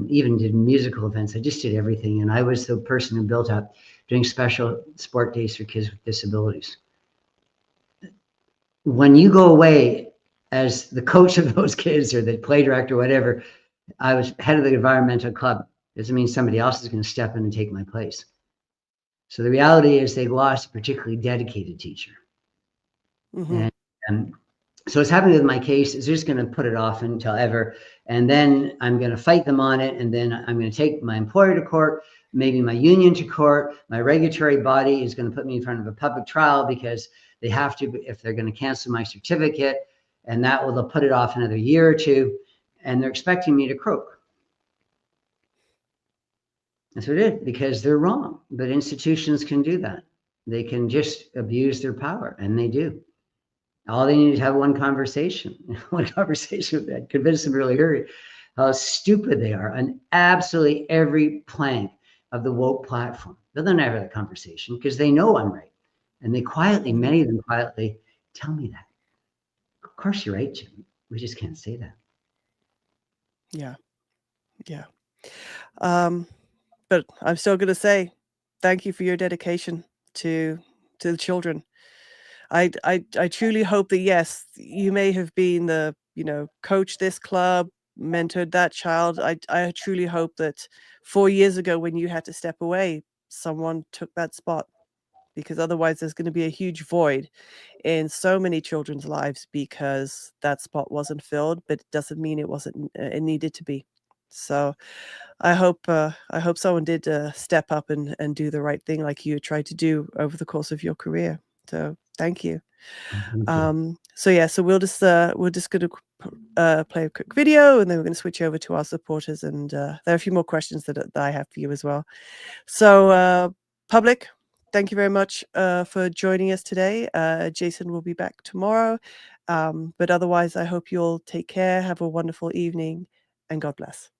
Speaker 2: even did musical events. I just did everything. And I was the person who built up doing special sport days for kids with disabilities. When you go away as the coach of those kids or the play director, whatever, I was head of the environmental club. Doesn't mean somebody else is going to step in and take my place. So the reality is they lost a particularly dedicated teacher. Mm-hmm. And so what's happening with my case is they're just going to put it off until ever. And then I'm going to fight them on it. And then I'm going to take my employer to court, maybe my union to court. My regulatory body is going to put me in front of a public trial because they have to, if they're going to cancel my certificate, and that will, they'll put it off another year or two. And they're expecting me to croak. That's what it is, because they're wrong. But institutions can do that. They can just abuse their power, and they do. All they need is have one conversation with that, convince them really hurry how stupid they are on absolutely every plank of the woke platform. They'll never have the conversation because they know I'm right. And they quietly, many of them quietly tell me that. Of course you're right, Jim. We just can't say that.
Speaker 1: Yeah. Yeah. But I'm still going to say thank you for your dedication to the children. I truly hope that, yes, you may have been the, coach this club, mentored that child. I truly hope that 4 years ago when you had to step away, someone took that spot, because otherwise there's going to be a huge void in so many children's lives because that spot wasn't filled, but it doesn't mean it needed to be. So I hope someone did step up and do the right thing like you tried to do over the course of your career. So thank you. So we're just going to play a quick video, and then we're going to switch over to our supporters, and there are a few more questions that I have for you as well. So public, thank you very much for joining us today. Jason will be back tomorrow, but otherwise I hope you'll take care, have a wonderful evening, and God bless.